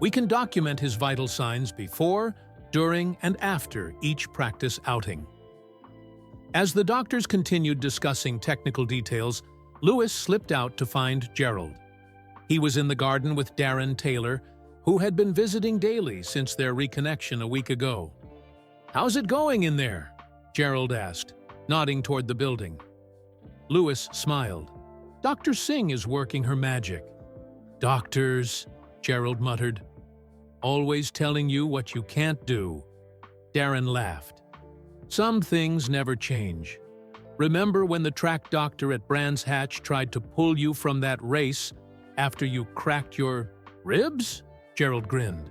"We can document his vital signs before, during, and after each practice outing." As the doctors continued discussing technical details, Lewis slipped out to find Gerald. He was in the garden with Darren Taylor, who had been visiting daily since their reconnection a week ago. "How's it going in there?" Gerald asked, nodding toward the building. Lewis smiled. "Dr. Singh is working her magic." "Doctors," Gerald muttered. always telling you what you can't do." Darren laughed. "Some things never change. Remember when the track doctor at Brands Hatch tried to pull you from that race after you cracked your ribs?" Gerald grinned.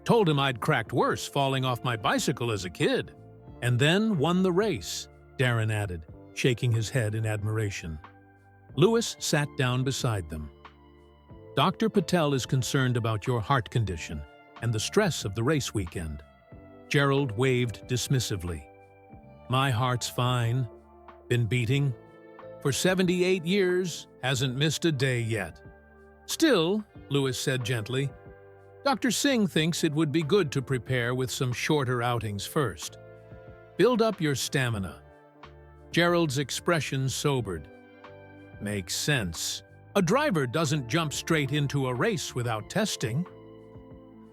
"Told him I'd cracked worse falling off my bicycle as a kid. And then won the race," Darren added, shaking his head in admiration. Lewis sat down beside them. "Dr. Patel is concerned about your heart condition and the stress of the race weekend." Gerald waved dismissively. "My heart's fine. Been beating. For 78 years, hasn't missed a day yet." "Still," Lewis said gently, "Dr. Singh thinks it would be good to prepare with some shorter outings first. Build up your stamina." Gerald's expression sobered. "Makes sense. A driver doesn't jump straight into a race without testing."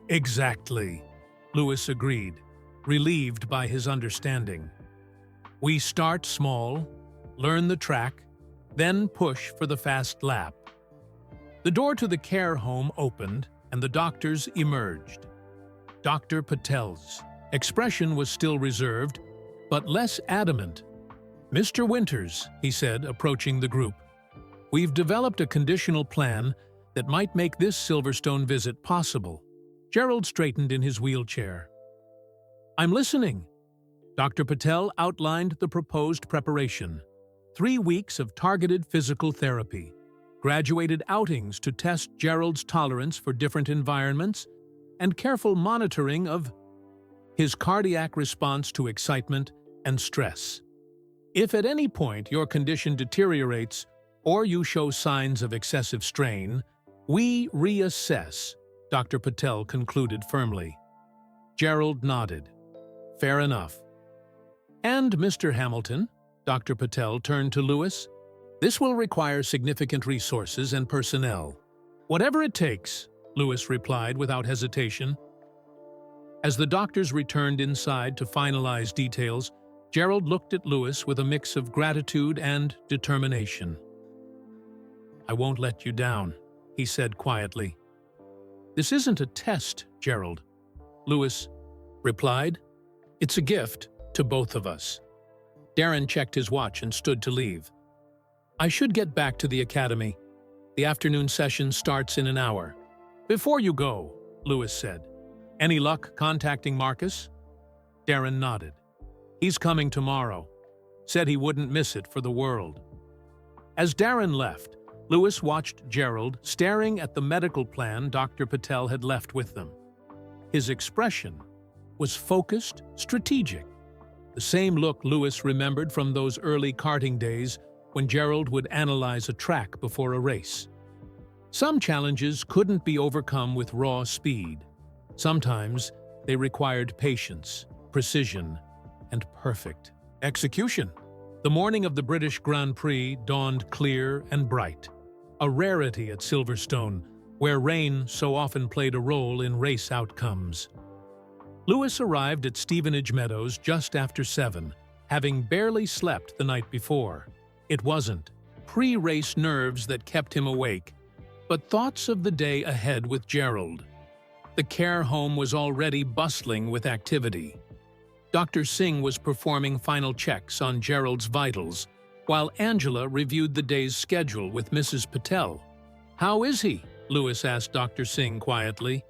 "Exactly," Lewis agreed, relieved by his understanding. "We start small, learn the track, then push for the fast lap." The door to the care home opened and the doctors emerged. Dr. Patel's expression was still reserved, but less adamant. "Mr. Winters," he said, approaching the group, "we've developed a conditional plan that might make this Silverstone visit possible." Gerald straightened in his wheelchair. "I'm listening." Dr. Patel outlined the proposed preparation. 3 weeks of targeted physical therapy, graduated outings to test Gerald's tolerance for different environments, and careful monitoring of his cardiac response to excitement and stress. "If at any point your condition deteriorates or you show signs of excessive strain, we reassess," Dr. Patel concluded firmly. Gerald nodded. "Fair enough." "And, Mr. Hamilton," Dr. Patel turned to Lewis, "this will require significant resources and personnel." "Whatever it takes," Lewis replied without hesitation. As the doctors returned inside to finalize details, Gerald looked at Lewis with a mix of gratitude and determination. "I won't let you down," he said quietly. "This isn't a test, Gerald," Lewis replied. "It's a gift to both of us." Darren checked his watch and stood to leave. "I should get back to the academy. The afternoon session starts in an hour." "Before you go," Lewis said, "any luck contacting Marcus?" Darren nodded. "He's coming tomorrow. Said he wouldn't miss it for the world." As Darren left, Lewis watched Gerald staring at the medical plan Dr. Patel had left with them. His expression was focused, strategic. The same look Lewis remembered from those early karting days when Gerald would analyze a track before a race. Some challenges couldn't be overcome with raw speed. Sometimes they required patience, precision, and perfect execution. The morning of the British Grand Prix dawned clear and bright, a rarity at Silverstone, where rain so often played a role in race outcomes. Lewis arrived at Stevenage Meadows just after 7, having barely slept the night before. It wasn't pre-race nerves that kept him awake, but thoughts of the day ahead with Gerald. The care home was already bustling with activity. Dr. Singh was performing final checks on Gerald's vitals, while Angela reviewed the day's schedule with Mrs. Patel. "How is he?" Lewis asked Dr. Singh quietly.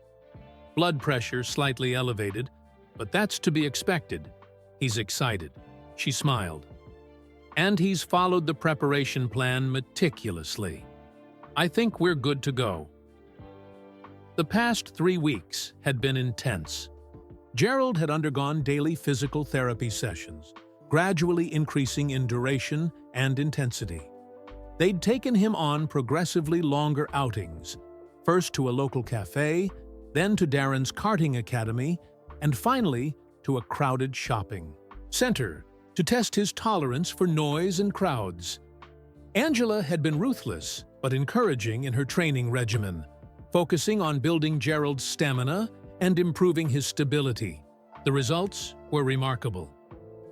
"Blood pressure slightly elevated, but that's to be expected. He's excited." She smiled. "And he's followed the preparation plan meticulously. I think we're good to go." The past 3 weeks had been intense. Gerald had undergone daily physical therapy sessions, gradually increasing in duration and intensity. They'd taken him on progressively longer outings, first to a local cafe, then to Darren's karting academy, and finally to a crowded shopping center to test his tolerance for noise and crowds. Angela had been ruthless but encouraging in her training regimen, focusing on building Gerald's stamina and improving his stability. The results were remarkable.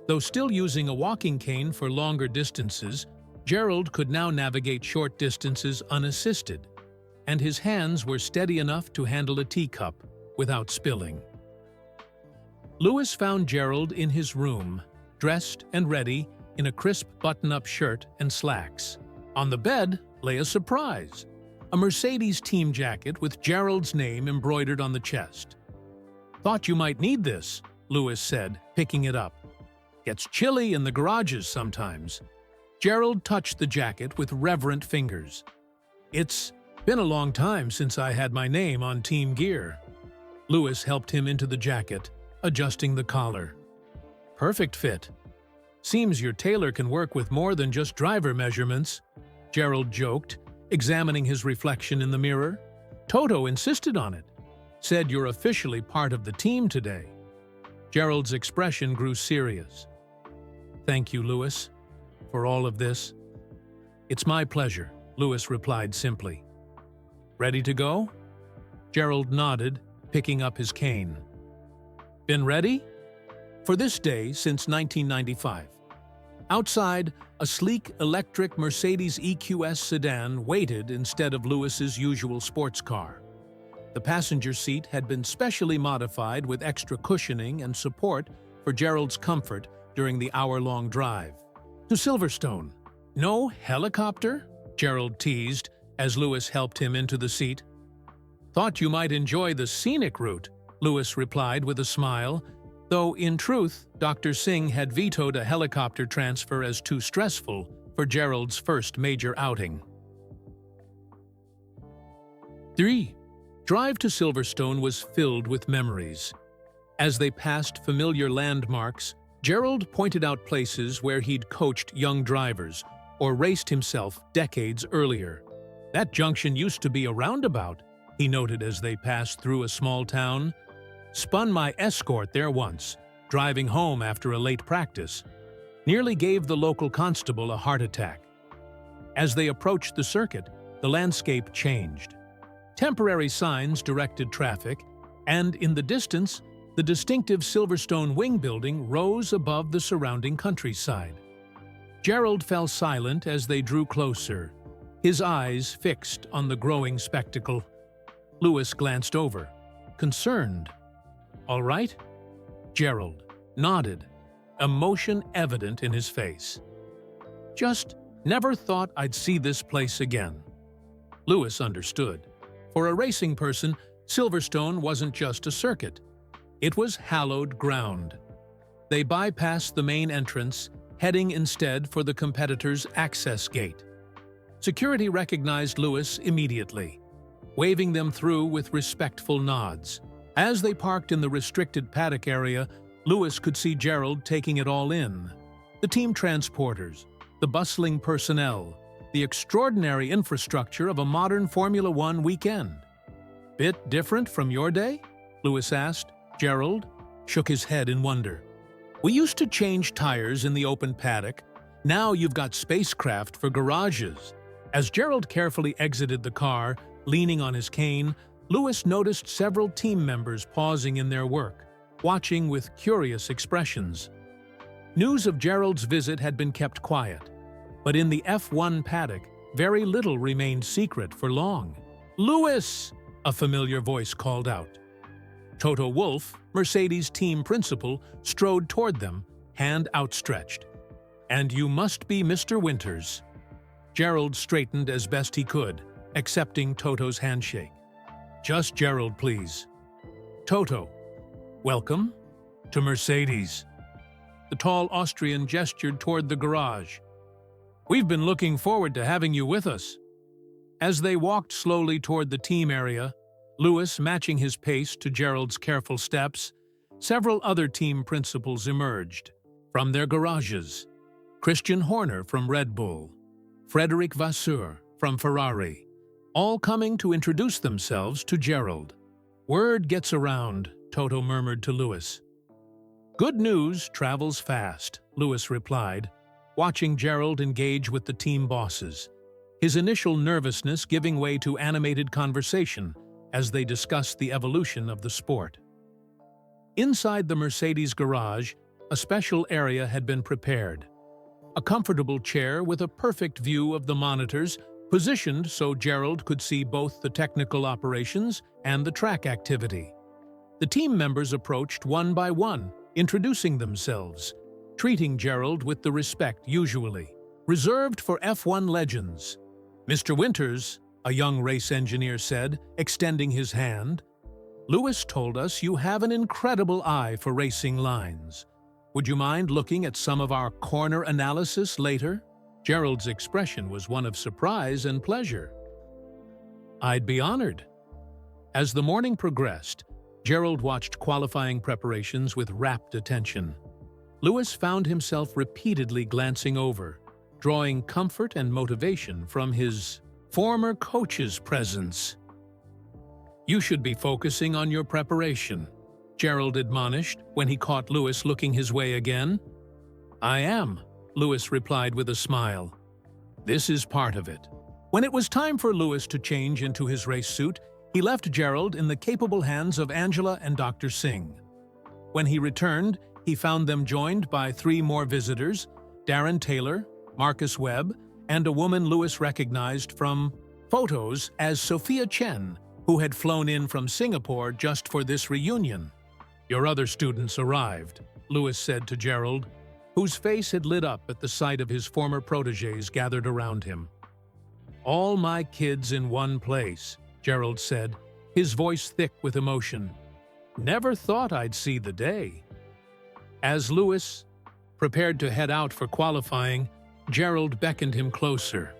Though still using a walking cane for longer distances, Gerald could now navigate short distances unassisted, and his hands were steady enough to handle a teacup without spilling. Lewis found Gerald in his room, dressed and ready in a crisp button-up shirt and slacks. On the bed lay a surprise, a Mercedes team jacket with Gerald's name embroidered on the chest. "Thought you might need this," Lewis said, picking it up. "Gets chilly in the garages sometimes." Gerald touched the jacket with reverent fingers. "It's been a long time since I had my name on team gear." Lewis helped him into the jacket, adjusting the collar. "Perfect fit. Seems your tailor can work with more than just driver measurements," Gerald joked, examining his reflection in the mirror. "Toto insisted on it. Said you're officially part of the team today." Gerald's expression grew serious. "Thank you, Lewis, for all of this." "It's my pleasure," Lewis replied simply. "Ready to go?" Gerald nodded, picking up his cane. "Been ready?" For this day since 1995. Outside, a sleek electric Mercedes EQS sedan waited instead of Lewis's usual sports car. The passenger seat had been specially modified with extra cushioning and support for Gerald's comfort during the hour-long drive. To Silverstone. "No helicopter?" Gerald teased as Lewis helped him into the seat. "Thought you might enjoy the scenic route," Lewis replied with a smile, though in truth, Dr. Singh had vetoed a helicopter transfer as too stressful for Gerald's first major outing. 3. Drive to Silverstone was filled with memories. As they passed familiar landmarks, Gerald pointed out places where he'd coached young drivers or raced himself decades earlier. "That junction used to be a roundabout," he noted as they passed through a small town. "Spun my escort there once, driving home after a late practice. Nearly gave the local constable a heart attack." As they approached the circuit, the landscape changed. Temporary signs directed traffic, and in the distance, the distinctive Silverstone wing building rose above the surrounding countryside. Gerald fell silent as they drew closer, his eyes fixed on the growing spectacle. Lewis glanced over, concerned. "All right?" Gerald nodded, emotion evident in his face. "Just never thought I'd see this place again." Lewis understood. For a racing person, Silverstone wasn't just a circuit. It was hallowed ground. They bypassed the main entrance, heading instead for the competitor's access gate. Security recognized Lewis immediately, waving them through with respectful nods. As they parked in the restricted paddock area, Lewis could see Gerald taking it all in. The team transporters, the bustling personnel, the extraordinary infrastructure of a modern Formula One weekend. "Bit different from your day?" Lewis asked. Gerald shook his head in wonder. "We used to change tires in the open paddock. Now you've got spacecraft for garages." As Gerald carefully exited the car, leaning on his cane, Lewis noticed several team members pausing in their work, watching with curious expressions. News of Gerald's visit had been kept quiet, but in the F1 paddock, very little remained secret for long. "Lewis!" a familiar voice called out. Toto Wolff, Mercedes team principal, strode toward them, hand outstretched. "And you must be Mr. Winters." Gerald straightened as best he could, accepting Toto's handshake. "Just Gerald, please." "Toto, welcome to Mercedes." The tall Austrian gestured toward the garage. "We've been looking forward to having you with us." As they walked slowly toward the team area, Lewis matching his pace to Gerald's careful steps, several other team principals emerged from their garages. Christian Horner from Red Bull, Frederic Vasseur from Ferrari, all coming to introduce themselves to Gerald. "Word gets around," Toto murmured to Lewis. "Good news travels fast," Lewis replied, watching Gerald engage with the team bosses, his initial nervousness giving way to animated conversation as they discussed the evolution of the sport. Inside the Mercedes garage, a special area had been prepared. A comfortable chair with a perfect view of the monitors, positioned so Gerald could see both the technical operations and the track activity. The team members approached one by one, introducing themselves, treating Gerald with the respect usually reserved for F1 legends. "Mr. Winters," a young race engineer said, extending his hand, "Lewis told us you have an incredible eye for racing lines. Would you mind looking at some of our corner analysis later?" Gerald's expression was one of surprise and pleasure. "I'd be honored." As the morning progressed, Gerald watched qualifying preparations with rapt attention. Lewis found himself repeatedly glancing over, drawing comfort and motivation from his former coach's presence. "You should be focusing on your preparation," Gerald admonished when he caught Lewis looking his way again. "I am," Lewis replied with a smile. "This is part of it." When it was time for Lewis to change into his race suit, he left Gerald in the capable hands of Angela and Dr. Singh. When he returned, he found them joined by 3 more visitors, Darren Taylor, Marcus Webb, and a woman Lewis recognized from photos as Sophia Chen, who had flown in from Singapore just for this reunion. "Your other students arrived," Lewis said to Gerald, whose face had lit up at the sight of his former protégés gathered around him. "All my kids in one place," Gerald said, his voice thick with emotion. "Never thought I'd see the day." As Lewis prepared to head out for qualifying, Gerald beckoned him closer.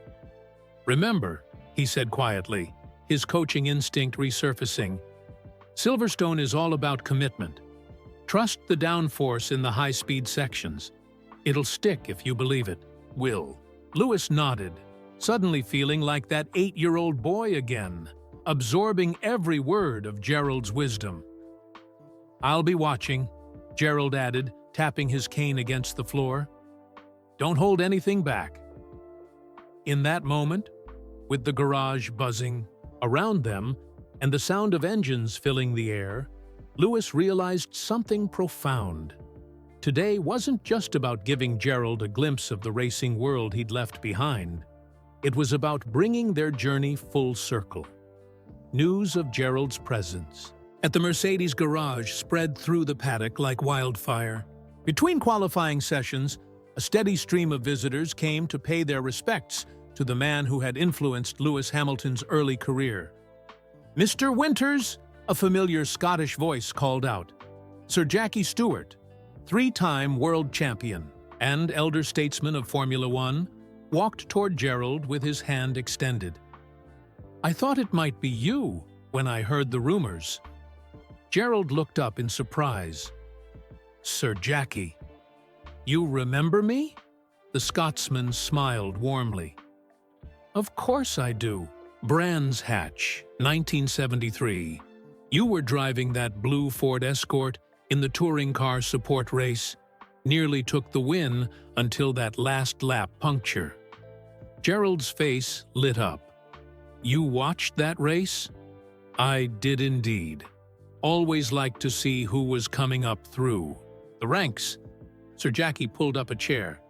"Remember," he said quietly, his coaching instinct resurfacing, "Silverstone is all about commitment. Trust the downforce in the high-speed sections. It'll stick if you believe it. Will." Lewis nodded, suddenly feeling like that 8-year-old boy again, absorbing every word of Gerald's wisdom. "I'll be watching," Gerald added, tapping his cane against the floor. "Don't hold anything back." In that moment, with the garage buzzing around them and the sound of engines filling the air, Lewis realized something profound. Today wasn't just about giving Gerald a glimpse of the racing world he'd left behind. It was about bringing their journey full circle. News of Gerald's presence at the Mercedes garage spread through the paddock like wildfire. Between qualifying sessions, a steady stream of visitors came to pay their respects to the man who had influenced Lewis Hamilton's early career. "Mr. Winters," a familiar Scottish voice called out. Sir Jackie Stewart, 3-time world champion and elder statesman of Formula One, walked toward Gerald with his hand extended. "I thought it might be you when I heard the rumors." Gerald looked up in surprise. "Sir Jackie, you remember me?" The Scotsman smiled warmly. "Of course I do. Brands Hatch, 1973. You were driving that blue Ford Escort in the touring car support race. Nearly took the win until that last lap puncture." Gerald's face lit up. "You watched that race?" "I did indeed. Always liked to see who was coming up through the ranks." Sir Jackie pulled up a chair.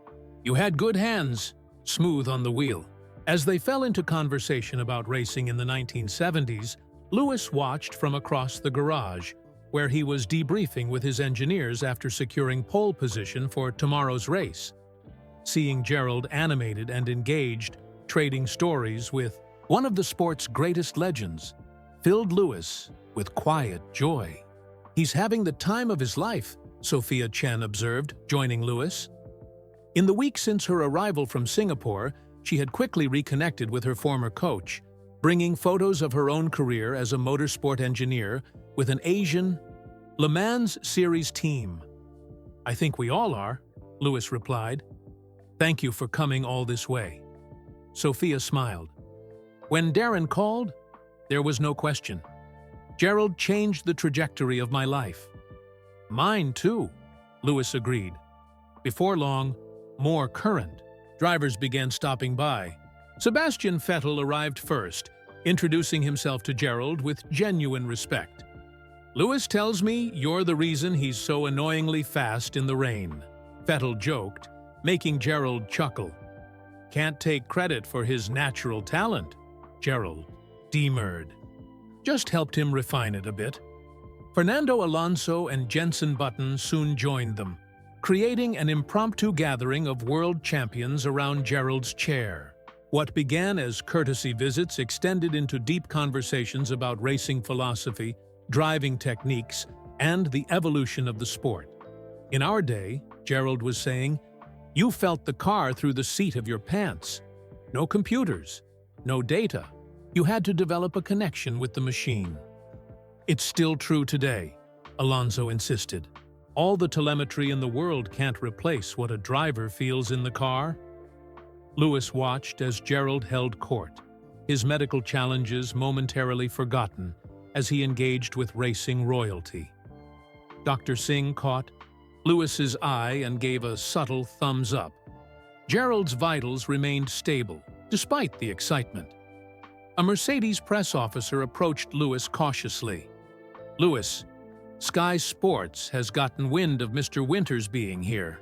"You had good hands, smooth on the wheel." As they fell into conversation about racing in the 1970s, Lewis watched from across the garage, where he was debriefing with his engineers after securing pole position for tomorrow's race. Seeing Gerald animated and engaged, trading stories with one of the sport's greatest legends, filled Lewis with quiet joy. "He's having the time of his life," Sophia Chen observed, joining Lewis. In the week since her arrival from Singapore, she had quickly reconnected with her former coach, bringing photos of her own career as a motorsport engineer with an Asian Le Mans Series team. "I think we all are," Lewis replied. "Thank you for coming all this way." Sophia smiled. "When Darren called, there was no question. Gerald changed the trajectory of my life." "Mine too," Lewis agreed. Before long, more current drivers began stopping by. Sebastian Vettel arrived first, introducing himself to Gerald with genuine respect. "Lewis tells me you're the reason he's so annoyingly fast in the rain," Vettel joked, making Gerald chuckle. "Can't take credit for his natural talent," Gerald demurred. "Just helped him refine it a bit." Fernando Alonso and Jenson Button soon joined them, creating an impromptu gathering of world champions around Gerald's chair. What began as courtesy visits extended into deep conversations about racing philosophy, driving techniques, and the evolution of the sport. In our day, Gerald was saying, you felt the car through the seat of your pants. No computers, no data. You had to develop a connection with the machine. It's still true today, Alonso insisted. All the telemetry in the world can't replace what a driver feels in the car. Lewis watched as Gerald held court, his medical challenges momentarily forgotten as he engaged with racing royalty. Dr. Singh caught Lewis's eye and gave a subtle thumbs up. Gerald's vitals remained stable, despite the excitement. A Mercedes press officer approached Lewis cautiously. Lewis, Sky Sports has gotten wind of Mr. Winters being here.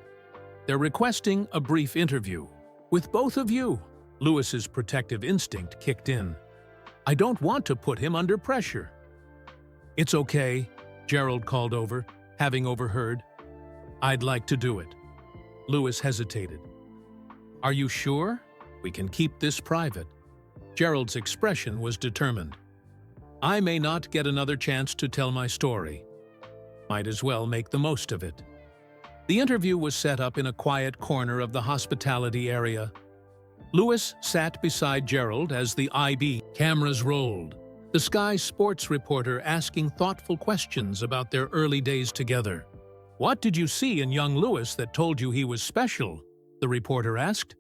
They're requesting a brief interview. With both of you. Lewis's protective instinct kicked in. I don't want to put him under pressure. It's okay, Gerald called over, having overheard. I'd like to do it. Lewis hesitated. Are you sure? We can keep this private. Gerald's expression was determined. I may not get another chance to tell my story. Might as well make the most of it. The interview was set up in a quiet corner of the hospitality area. Lewis sat beside Gerald as the IB cameras rolled, the Sky Sports reporter asking thoughtful questions about their early days together. What did you see in young Lewis that told you he was special? The reporter asked.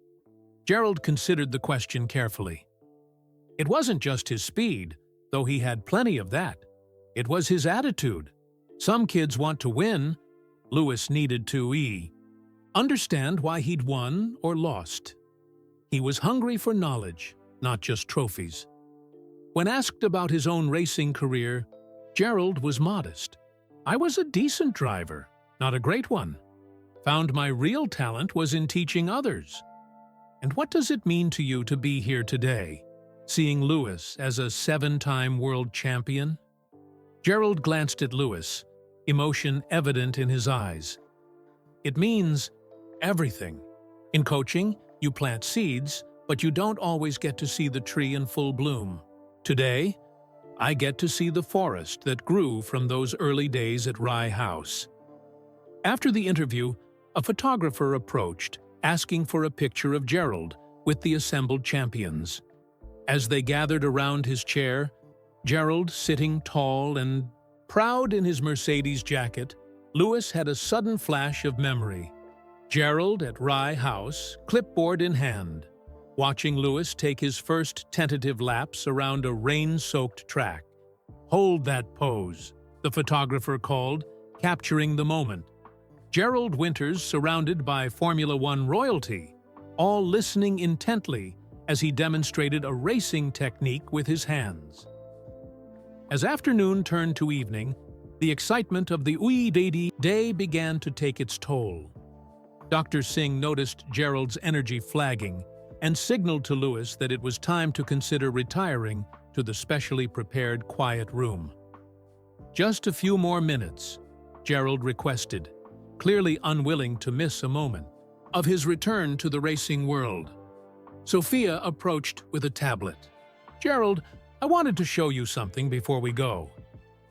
Gerald considered the question carefully. It wasn't just his speed, though he had plenty of that. It was his attitude. Some kids want to win. Lewis needed to understand why he'd won or lost. He was hungry for knowledge, not just trophies. When asked about his own racing career, Gerald was modest. I was a decent driver, not a great one. Found my real talent was in teaching others. And what does it mean to you to be here today, seeing Lewis as a 7-time world champion? Gerald glanced at Lewis, emotion evident in his eyes. It means everything. In coaching, you plant seeds, but you don't always get to see the tree in full bloom. Today, I get to see the forest that grew from those early days at Rye House. After the interview, a photographer approached, asking for a picture of Gerald with the assembled champions. As they gathered around his chair, Gerald sitting tall and proud in his Mercedes jacket, Lewis had a sudden flash of memory. Gerald at Rye House, clipboard in hand, watching Lewis take his first tentative laps around a rain-soaked track. Hold that pose, the photographer called, capturing the moment. Gerald Winters surrounded by Formula One royalty, all listening intently as he demonstrated a racing technique with his hands. As afternoon turned to evening, the excitement of the day began to take its toll. Dr. Singh noticed Gerald's energy flagging and signaled to Lewis that it was time to consider retiring to the specially prepared quiet room. Just a few more minutes, Gerald requested, clearly unwilling to miss a moment of his return to the racing world. Sophia approached with a tablet. Gerald, I wanted to show you something before we go.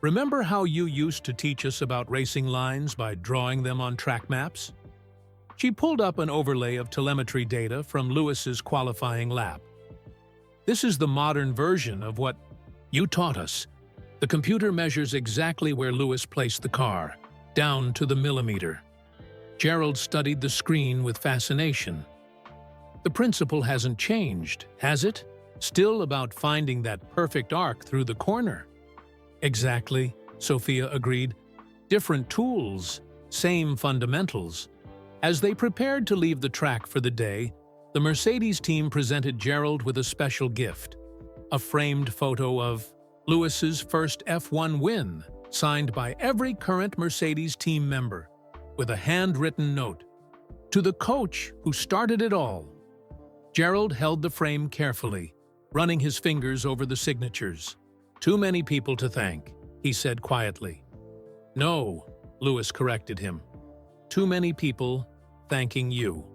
Remember how you used to teach us about racing lines by drawing them on track maps? She pulled up an overlay of telemetry data from Lewis's qualifying lap. This is the modern version of what you taught us. The computer measures exactly where Lewis placed the car, down to the millimeter. Gerald studied the screen with fascination. The principle hasn't changed, has it? Still about finding that perfect arc through the corner. Exactly, Sophia agreed. Different tools, same fundamentals. As they prepared to leave the track for the day, the Mercedes team presented Gerald with a special gift, a framed photo of Lewis's first F1 win, signed by every current Mercedes team member, with a handwritten note. To the coach who started it all. Gerald held the frame carefully, running his fingers over the signatures. Too many people to thank, he said quietly. No, Lewis corrected him. Too many people thanking you.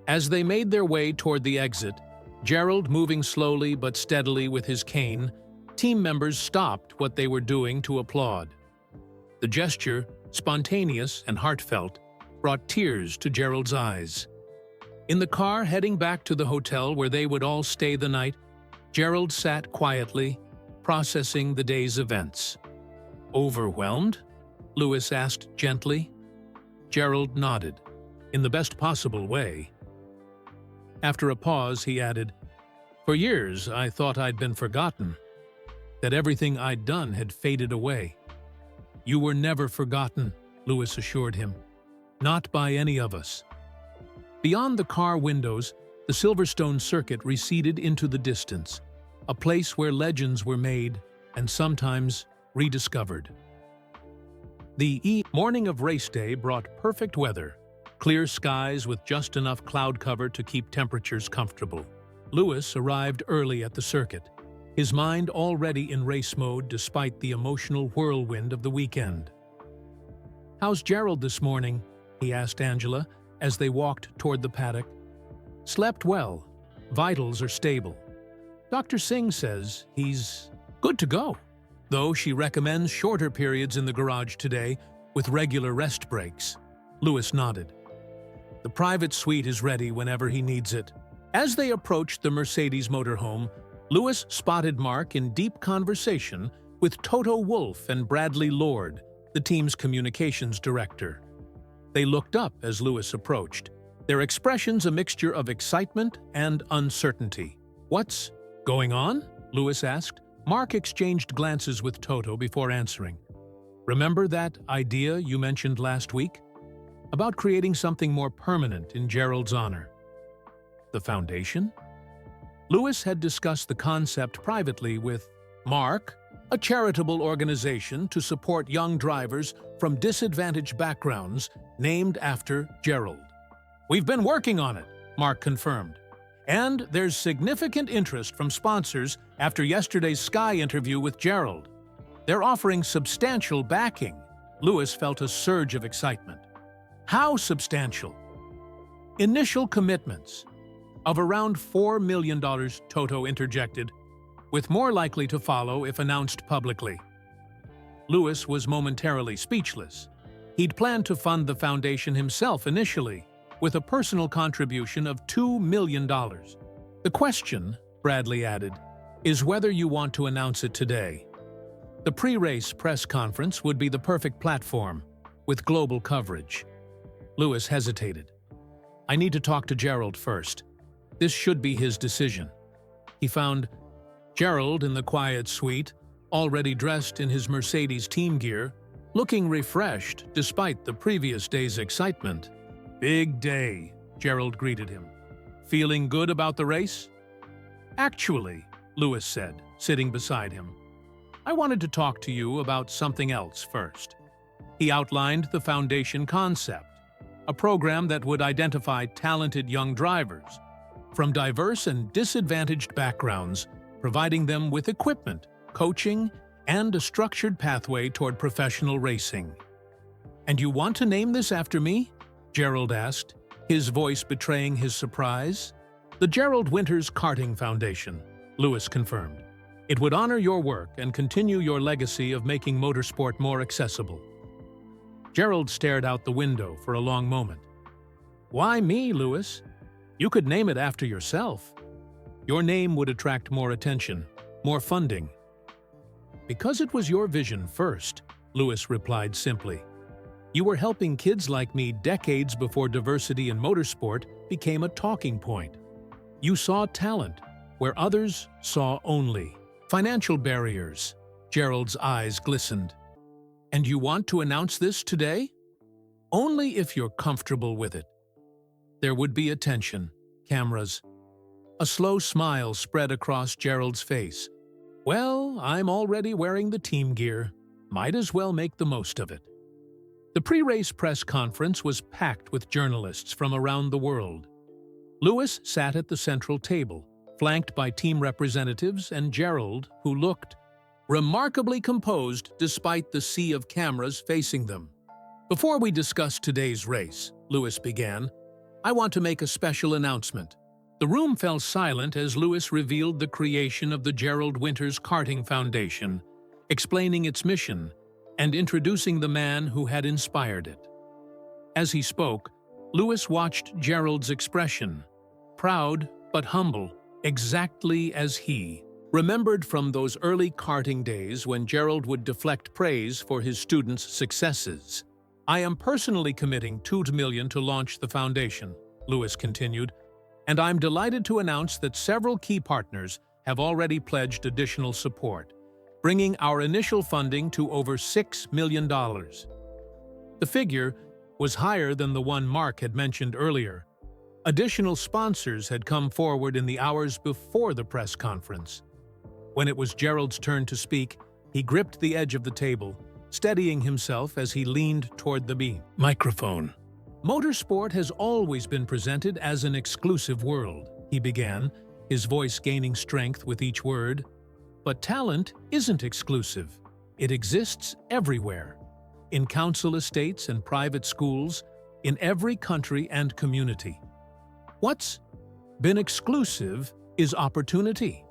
As they made their way toward the exit, Gerald moving slowly but steadily with his cane, team members stopped what they were doing to applaud. The gesture, spontaneous and heartfelt, brought tears to Gerald's eyes. In the car heading back to the hotel where they would all stay the night, Gerald sat quietly, processing the day's events. Overwhelmed? Lewis asked gently. Gerald nodded, in the best possible way. After a pause, he added, "For years, I thought I'd been forgotten, that everything I'd done had faded away." "You were never forgotten," Lewis assured him. "Not by any of us." Beyond the car windows, the Silverstone circuit receded into the distance, a place where legends were made and sometimes rediscovered. The morning of race day brought perfect weather, clear skies with just enough cloud cover to keep temperatures comfortable. Lewis arrived early at the circuit, his mind already in race mode despite the emotional whirlwind of the weekend. "How's Gerald this morning?" he asked Angela as they walked toward the paddock. "Slept well. Vitals are stable. Dr. Singh says he's good to go, though she recommends shorter periods in the garage today with regular rest breaks." Lewis nodded. "The private suite is ready whenever he needs it." As they approached the Mercedes motorhome, Lewis spotted Mark in deep conversation with Toto Wolff and Bradley Lord, the team's communications director. They looked up as Lewis approached, their expressions a mixture of excitement and uncertainty. "What's going on?" Lewis asked. Mark exchanged glances with Toto before answering. "Remember that idea you mentioned last week? About creating something more permanent in Gerald's honor." "The foundation?" Lewis had discussed the concept privately with Mark, a charitable organization to support young drivers from disadvantaged backgrounds named after Gerald. "We've been working on it," Mark confirmed. "And there's significant interest from sponsors after yesterday's Sky interview with Gerald. They're offering substantial backing." Lewis felt a surge of excitement. "How substantial?" "Initial commitments of around $4 million, Toto interjected, with more likely to follow if announced publicly. Lewis was momentarily speechless. He'd planned to fund the foundation himself initially, with a personal contribution of $2 million. "The question," Bradley added, "is whether you want to announce it today. The pre-race press conference would be the perfect platform, with global coverage." Lewis hesitated. "I need to talk to Gerald first. This should be his decision." He found Gerald in the quiet suite, already dressed in his Mercedes team gear, looking refreshed despite the previous day's excitement. "Big day," Gerald greeted him. "Feeling good about the race?" "Actually," Lewis said, sitting beside him, "I wanted to talk to you about something else first." He outlined the foundation concept, a program that would identify talented young drivers from diverse and disadvantaged backgrounds, providing them with equipment, coaching, and a structured pathway toward professional racing. "And you want to name this after me?" Gerald asked, his voice betraying his surprise. "The Gerald Winters Karting Foundation," Lewis confirmed. "It would honor your work and continue your legacy of making motorsport more accessible." Gerald stared out the window for a long moment. "Why me, Lewis? You could name it after yourself. Your name would attract more attention, more funding." "Because it was your vision first," Lewis replied simply. "You were helping kids like me decades before diversity in motorsport became a talking point. You saw talent where others saw only financial barriers." Gerald's eyes glistened. "And you want to announce this today?" "Only if you're comfortable with it." There would be attention, cameras. A slow smile spread across Gerald's face. "Well, I'm already wearing the team gear. Might as well make the most of it." The pre-race press conference was packed with journalists from around the world. Lewis sat at the central table, flanked by team representatives and Gerald, who looked remarkably composed despite the sea of cameras facing them. "Before we discuss today's race," Lewis began, "I want to make a special announcement." The room fell silent as Lewis revealed the creation of the Gerald Winters Karting Foundation, explaining its mission and introducing the man who had inspired it. As he spoke, Lewis watched Gerald's expression, proud but humble, exactly as he remembered from those early karting days when Gerald would deflect praise for his students' successes. "I am personally committing $2 million to launch the foundation," Lewis continued, "and I'm delighted to announce that several key partners have already pledged additional support, bringing our initial funding to over $6 million. The figure was higher than the one Mark had mentioned earlier. Additional sponsors had come forward in the hours before the press conference. When it was Gerald's turn to speak, he gripped the edge of the table, steadying himself as he leaned toward the microphone. "Motorsport has always been presented as an exclusive world," he began, his voice gaining strength with each word. "But talent isn't exclusive. It exists everywhere. In council estates and private schools, in every country and community. What's been exclusive is opportunity."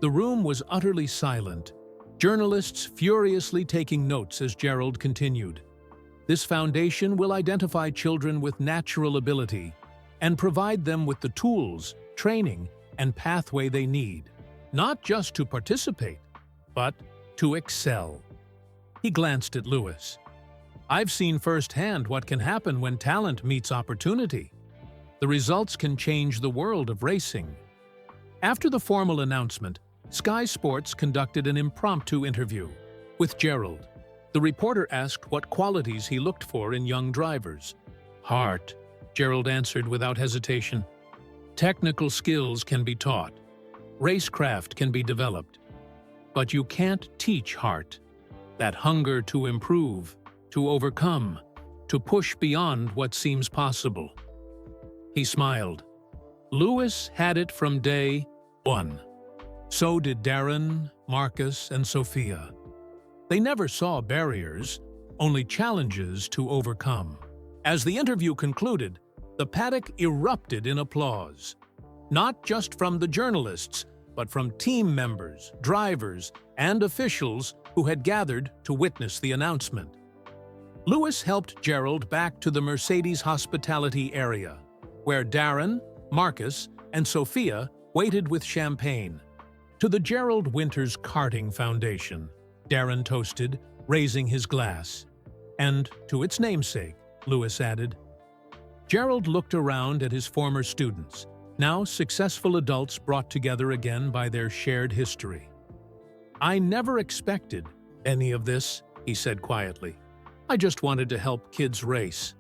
The room was utterly silent, journalists furiously taking notes as Gerald continued. "This foundation will identify children with natural ability and provide them with the tools, training, and pathway they need, not just to participate, but to excel." He glanced at Lewis. "I've seen firsthand what can happen when talent meets opportunity. The results can change the world of racing." After the formal announcement, Sky Sports conducted an impromptu interview with Gerald. The reporter asked what qualities he looked for in young drivers. "Heart," Gerald answered without hesitation. "Technical skills can be taught. Racecraft can be developed. But you can't teach heart. That hunger to improve, to overcome, to push beyond what seems possible." He smiled. Lewis had it from day one. So did Darren, Marcus, and Sophia. They never saw barriers, only challenges to overcome. As the interview concluded, the paddock erupted in applause. Not just from the journalists, but from team members, drivers, and officials who had gathered to witness the announcement. Lewis helped Gerald back to the Mercedes hospitality area, where Darren, Marcus, and Sophia waited with champagne. "To the Gerald Winters Karting Foundation," Darren toasted, raising his glass. "And to its namesake," Lewis added. Gerald looked around at his former students, now successful adults brought together again by their shared history. "I never expected any of this," he said quietly. "I just wanted to help kids race."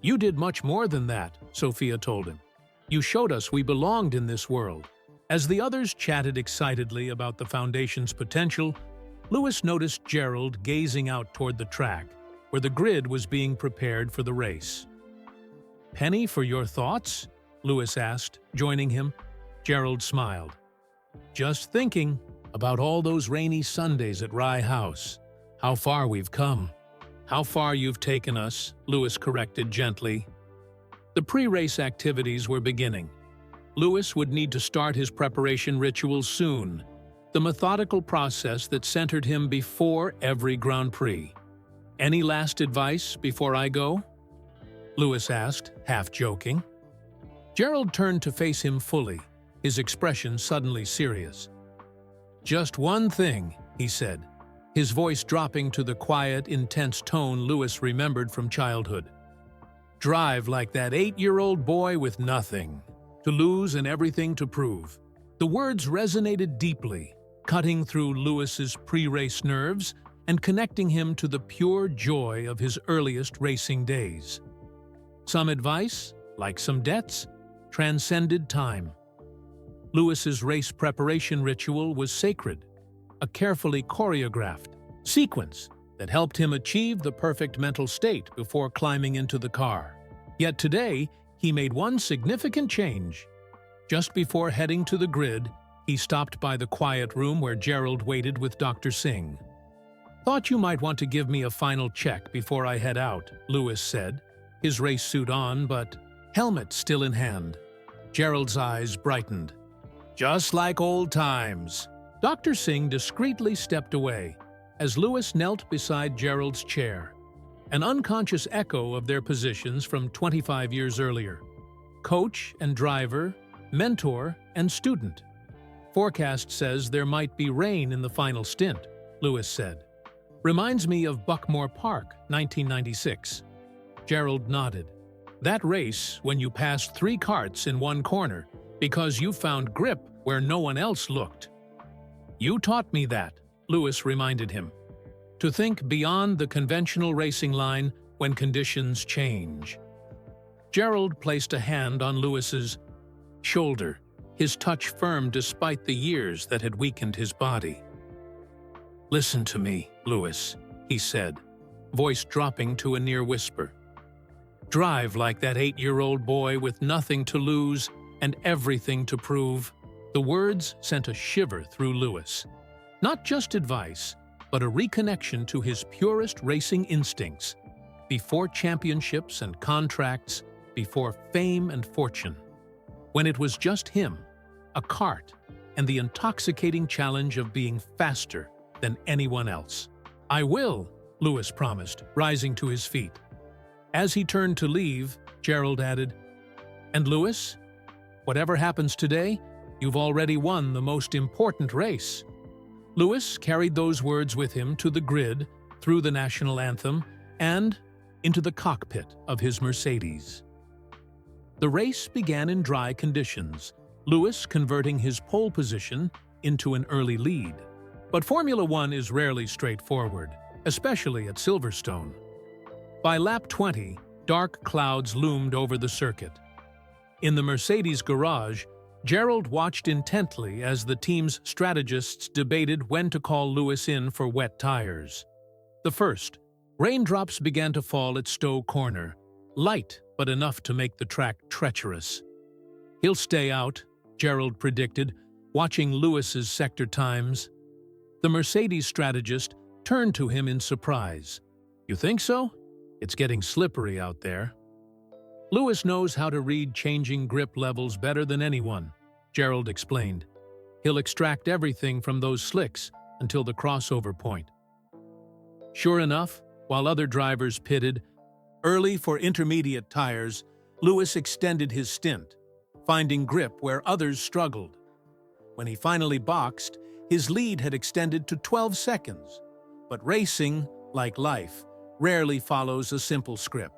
"You did much more than that," Sophia told him. "You showed us we belonged in this world." As the others chatted excitedly about the foundation's potential, Lewis noticed Gerald gazing out toward the track, where the grid was being prepared for the race. "Penny for your thoughts?" Lewis asked, joining him. Gerald smiled. "Just thinking about all those rainy Sundays at Rye House. How far we've come." "How far you've taken us," Lewis corrected gently. The pre-race activities were beginning. Lewis would need to start his preparation rituals soon, the methodical process that centered him before every Grand Prix. "Any last advice before I go?" Lewis asked, half joking. Gerald turned to face him fully, his expression suddenly serious. "Just one thing," he said, his voice dropping to the quiet, intense tone Lewis remembered from childhood. "Drive like that 8-year-old boy with nothing to lose and everything to prove." The words resonated deeply, cutting through Lewis's pre-race nerves and connecting him to the pure joy of his earliest racing days. Some advice, like some debts, transcended time. Lewis's race preparation ritual was sacred, a carefully choreographed sequence that helped him achieve the perfect mental state before climbing into the car. Yet today, he made one significant change. Just before heading to the grid, He stopped by the quiet room where Gerald waited with Dr. Singh. "Thought you might want to give me a final check before I head out," Lewis said, his race suit on but helmet still in hand. Gerald's eyes brightened. "Just like old times." Dr. Singh discreetly stepped away as Lewis knelt beside Gerald's chair, an unconscious echo of their positions from 25 years earlier. Coach and driver, mentor and student. "Forecast says there might be rain in the final stint," Lewis said. "Reminds me of Buckmore Park, 1996. Gerald nodded. "That race when you passed 3 carts in one corner because you found grip where no one else looked." "You taught me that," Lewis reminded him. "To think beyond the conventional racing line when conditions change." Gerald placed a hand on Lewis's shoulder, his touch firm despite the years that had weakened his body. "Listen to me, Lewis," he said, voice dropping to a near whisper. "Drive like that 8-year-old boy with nothing to lose and everything to prove." The words sent a shiver through Lewis. Not just advice, but a reconnection to his purest racing instincts. Before championships and contracts, before fame and fortune. When it was just him, a cart, and the intoxicating challenge of being faster than anyone else. "I will," Lewis promised, rising to his feet. As he turned to leave, Gerald added, "And Lewis, whatever happens today, you've already won the most important race." Lewis carried those words with him to the grid, through the national anthem, and into the cockpit of his Mercedes. The race began in dry conditions, Lewis converting his pole position into an early lead. But Formula One is rarely straightforward, especially at Silverstone. By lap 20, dark clouds loomed over the circuit. In the Mercedes garage, Gerald watched intently as the team's strategists debated when to call Lewis in for wet tires. The first, raindrops began to fall at Stowe Corner, light but enough to make the track treacherous. "He'll stay out," Gerald predicted, watching Lewis's sector times. The Mercedes strategist turned to him in surprise. "You think so? It's getting slippery out there." "Lewis knows how to read changing grip levels better than anyone," Gerald explained. "He'll extract everything from those slicks until the crossover point." Sure enough, while other drivers pitted, early for intermediate tires, Lewis extended his stint, finding grip where others struggled. When he finally boxed, his lead had extended to 12 seconds. But racing, like life, rarely follows a simple script.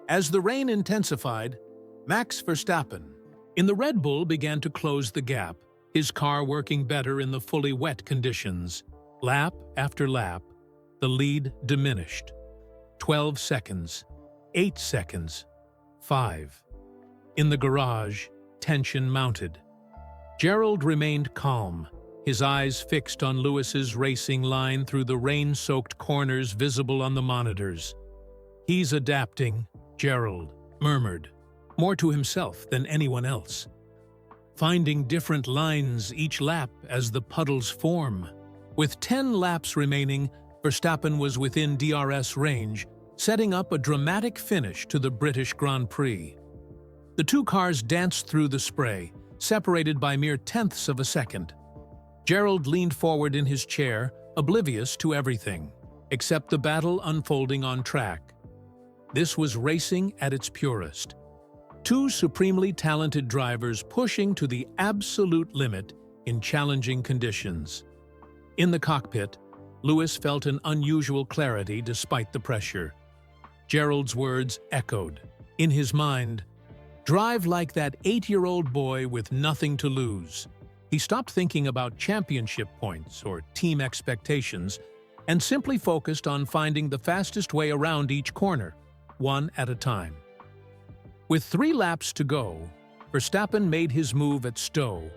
As the rain intensified, Max Verstappen in the Red Bull began to close the gap, his car working better in the fully wet conditions. Lap after lap, the lead diminished. 12 seconds, 8 seconds, 5. In the garage, tension mounted. Gerald remained calm, his eyes fixed on Lewis's racing line through the rain-soaked corners visible on the monitors. "He's adapting," Gerald murmured, more to himself than anyone else. "Finding different lines each lap as the puddles form." With 10 laps remaining, Verstappen was within DRS range, setting up a dramatic finish to the British Grand Prix. The two cars danced through the spray, separated by mere tenths of a second. Gerald leaned forward in his chair, oblivious to everything, except the battle unfolding on track. This was racing at its purest. Two supremely talented drivers pushing to the absolute limit in challenging conditions. In the cockpit, Lewis felt an unusual clarity despite the pressure. Gerald's words echoed. In his mind, "Drive like that 8-year-old boy with nothing to lose." He stopped thinking about championship points or team expectations and simply focused on finding the fastest way around each corner, one at a time. With 3 laps to go, Verstappen made his move at Stowe,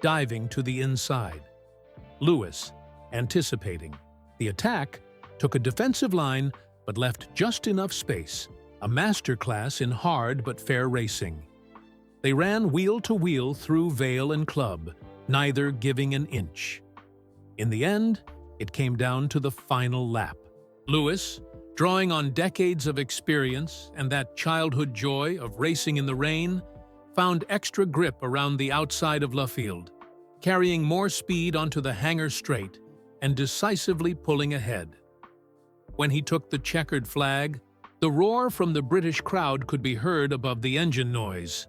diving to the inside. Lewis, anticipating the attack, took a defensive line but left just enough space, a masterclass in hard but fair racing. They ran wheel to wheel through Vale and Club, neither giving an inch. In the end, it came down to the final lap. Lewis, drawing on decades of experience and that childhood joy of racing in the rain, found extra grip around the outside of Luffield, carrying more speed onto the hangar straight and decisively pulling ahead. When he took the checkered flag, the roar from the British crowd could be heard above the engine noise.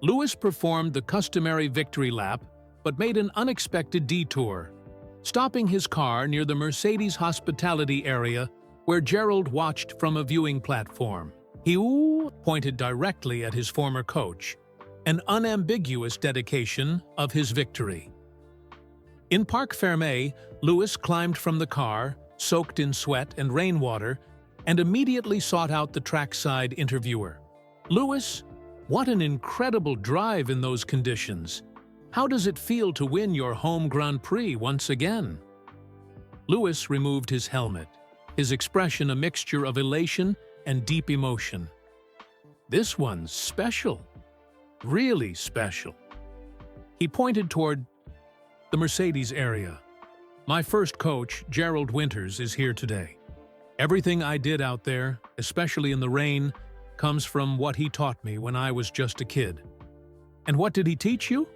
Lewis performed the customary victory lap, but made an unexpected detour, stopping his car near the Mercedes hospitality area where Gerald watched from a viewing platform. He pointed directly at his former coach, an unambiguous dedication of his victory. In Parc Fermé, Lewis climbed from the car, soaked in sweat and rainwater, and immediately sought out the trackside interviewer. "Lewis, what an incredible drive in those conditions. How does it feel to win your home Grand Prix once again?" Lewis removed his helmet, his expression a mixture of elation and deep emotion. "This one's special. Really special." He pointed toward the Mercedes area. "My first coach, Gerald Winters, is here today. Everything I did out there, especially in the rain, comes from what he taught me when I was just a kid." "And what did he teach you?"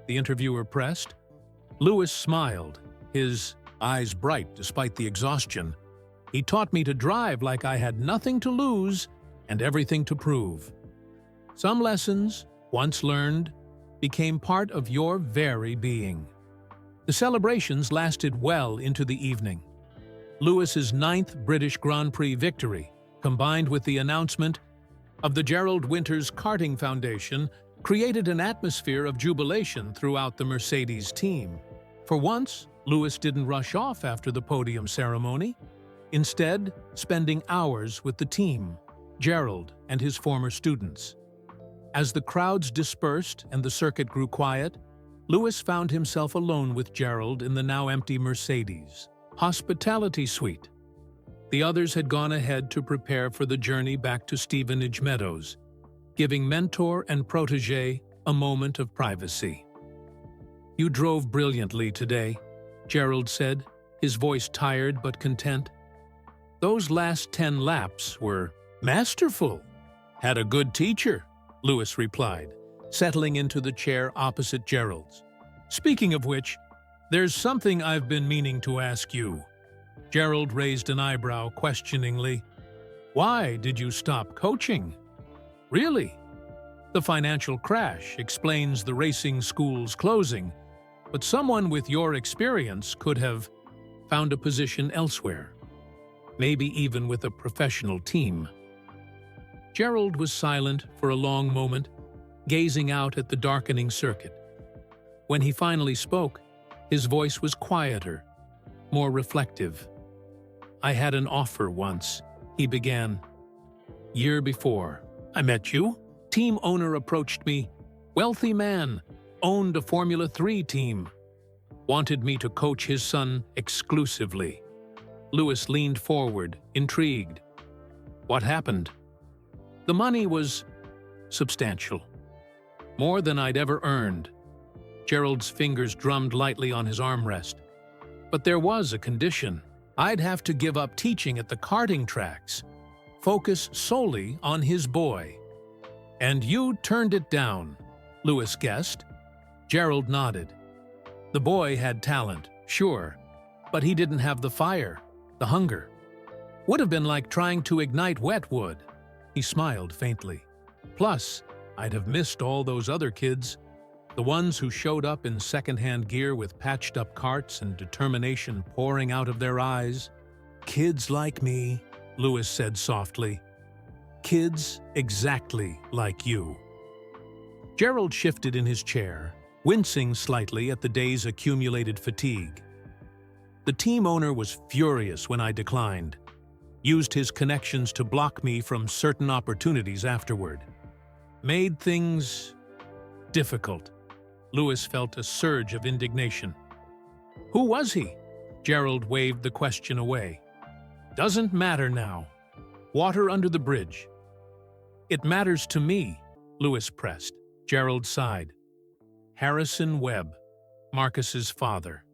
the interviewer pressed. Lewis smiled, his eyes bright despite the exhaustion. "He taught me to drive like I had nothing to lose and everything to prove. Some lessons, once learned, became part of your very being." The celebrations lasted well into the evening. Lewis's 9th British Grand Prix victory, combined with the announcement of the Gerald Winters Karting Foundation, created an atmosphere of jubilation throughout the Mercedes team. For once, Lewis didn't rush off after the podium ceremony, instead spending hours with the team, Gerald and his former students. As the crowds dispersed and the circuit grew quiet, Lewis found himself alone with Gerald in the now empty Mercedes hospitality suite. The others had gone ahead to prepare for the journey back to Stevenage Meadows, giving mentor and protege a moment of privacy. "You drove brilliantly today," Gerald said, his voice tired but content. "Those last 10 laps were masterful." "Had a good teacher," Lewis replied, settling into the chair opposite Gerald's. "Speaking of which, there's something I've been meaning to ask you." Gerald raised an eyebrow questioningly. "Why did you stop coaching?" "Really? The financial crash explains the racing school's closing, but someone with your experience could have found a position elsewhere, maybe even with a professional team." Gerald was silent for a long moment, gazing out at the darkening circuit. When he finally spoke, his voice was quieter, more reflective. "I had an offer once," he began. "Year before I met you, team owner approached me, wealthy man, owned a Formula 3 team, wanted me to coach his son exclusively." Lewis leaned forward, intrigued. "What happened?" "The money was substantial. More than I'd ever earned." Gerald's fingers drummed lightly on his armrest. "But there was a condition. I'd have to give up teaching at the karting tracks, focus solely on his boy." "And you turned it down," Lewis guessed. Gerald nodded. "The boy had talent, sure, but he didn't have the fire, the hunger. Would have been like trying to ignite wet wood." He smiled faintly. "Plus, I'd have missed all those other kids, the ones who showed up in second-hand gear with patched-up carts and determination pouring out of their eyes." "Kids like me," Lewis said softly. "Kids exactly like you." Gerald shifted in his chair, wincing slightly at the day's accumulated fatigue. "The team owner was furious when I declined, used his connections to block me from certain opportunities afterward. Made things difficult." Lewis felt a surge of indignation. "Who was he?" Gerald waved the question away. "Doesn't matter now. Water under the bridge." "It matters to me," Lewis pressed. Gerald sighed. "Harrison Webb." Marcus's father.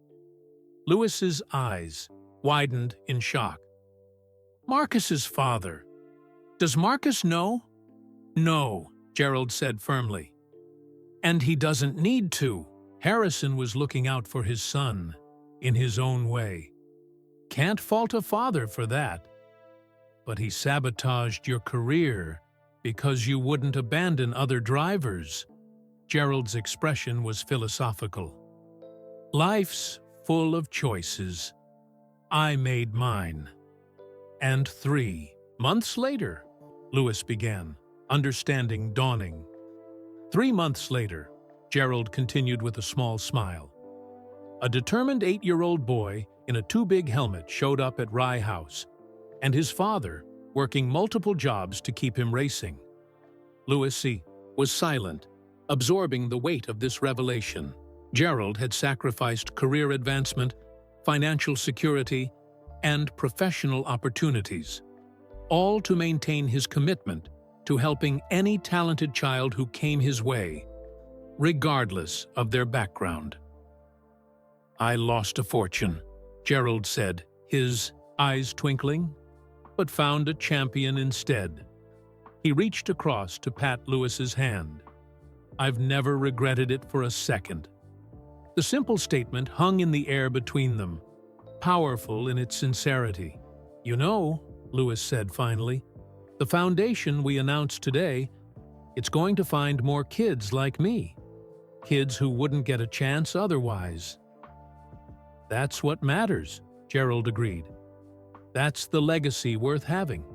Louis's eyes widened in shock. Marcus's father? Does Marcus know? No, Gerald said firmly. And he doesn't need to. Harrison was looking out for his son, in his own way. Can't fault a father for that. But he sabotaged your career because you wouldn't abandon other drivers. Gerald's expression was philosophical. Life's full of choices. I made mine. And 3 months later, Louis began, understanding dawning. 3 months later, Gerald continued with a small smile. A determined 8-year-old boy in a too-big helmet showed up at Rye House, and his father working multiple jobs to keep him racing. Louis was silent, absorbing the weight of this revelation. Gerald had sacrificed career advancement, financial security, and professional opportunities, all to maintain his commitment to helping any talented child who came his way, regardless of their background. I lost a fortune, Gerald said, his eyes twinkling, but found a champion instead. He reached across to pat Louis's hand. I've never regretted it for a second. The simple statement hung in the air between them, powerful in its sincerity. You know, Louis said finally, the foundation we announced today, it's going to find more kids like me. Kids who wouldn't get a chance otherwise. That's what matters, Gerald agreed. That's the legacy worth having.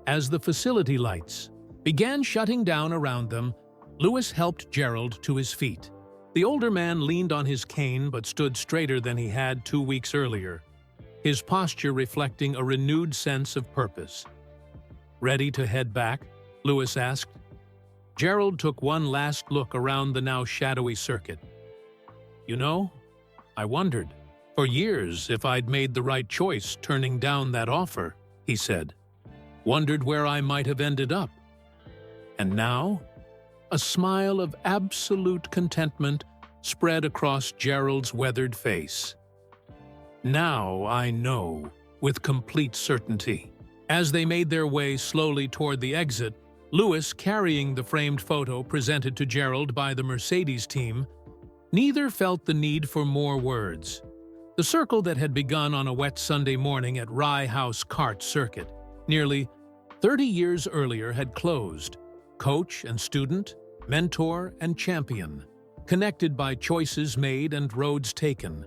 As the facility lights began shutting down around them, Louis helped Gerald to his feet. The older man leaned on his cane but stood straighter than he had 2 weeks earlier, his posture reflecting a renewed sense of purpose. Ready to head back? Louis asked. Gerald took one last look around the now shadowy circuit. You know, I wondered for years if I'd made the right choice turning down that offer, he said. Wondered where I might have ended up. And now, a smile of absolute contentment spread across Gerald's weathered face. Now I know, with complete certainty. As they made their way slowly toward the exit, Louis carrying the framed photo presented to Gerald by the Mercedes team, neither felt the need for more words. The circle that had begun on a wet Sunday morning at Rye House Kart Circuit, nearly 30 years earlier, had closed. Coach and student, mentor and champion, connected by choices made and roads taken.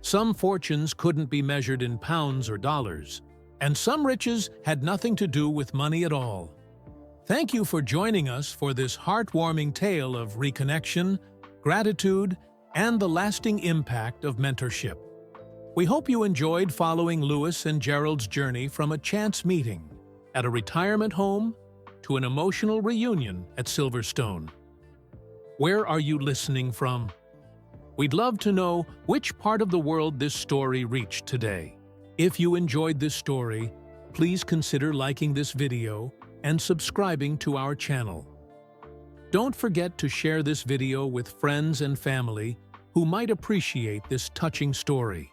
Some fortunes couldn't be measured in pounds or dollars, and some riches had nothing to do with money at all. Thank you for joining us for this heartwarming tale of reconnection, gratitude, and the lasting impact of mentorship. We hope you enjoyed following Louis and Gerald's journey from a chance meeting at a retirement home to an emotional reunion at Silverstone. Where are you listening from? We'd love to know which part of the world this story reached today. If you enjoyed this story, please consider liking this video and subscribing to our channel. Don't forget to share this video with friends and family who might appreciate this touching story.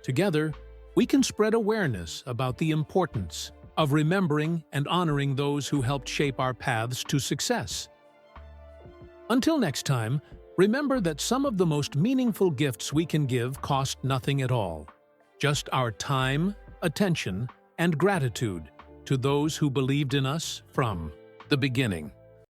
Together, we can spread awareness about the importance of remembering and honoring those who helped shape our paths to success. Until next time, remember that some of the most meaningful gifts we can give cost nothing at all. Just our time, attention, and gratitude to those who believed in us from the beginning.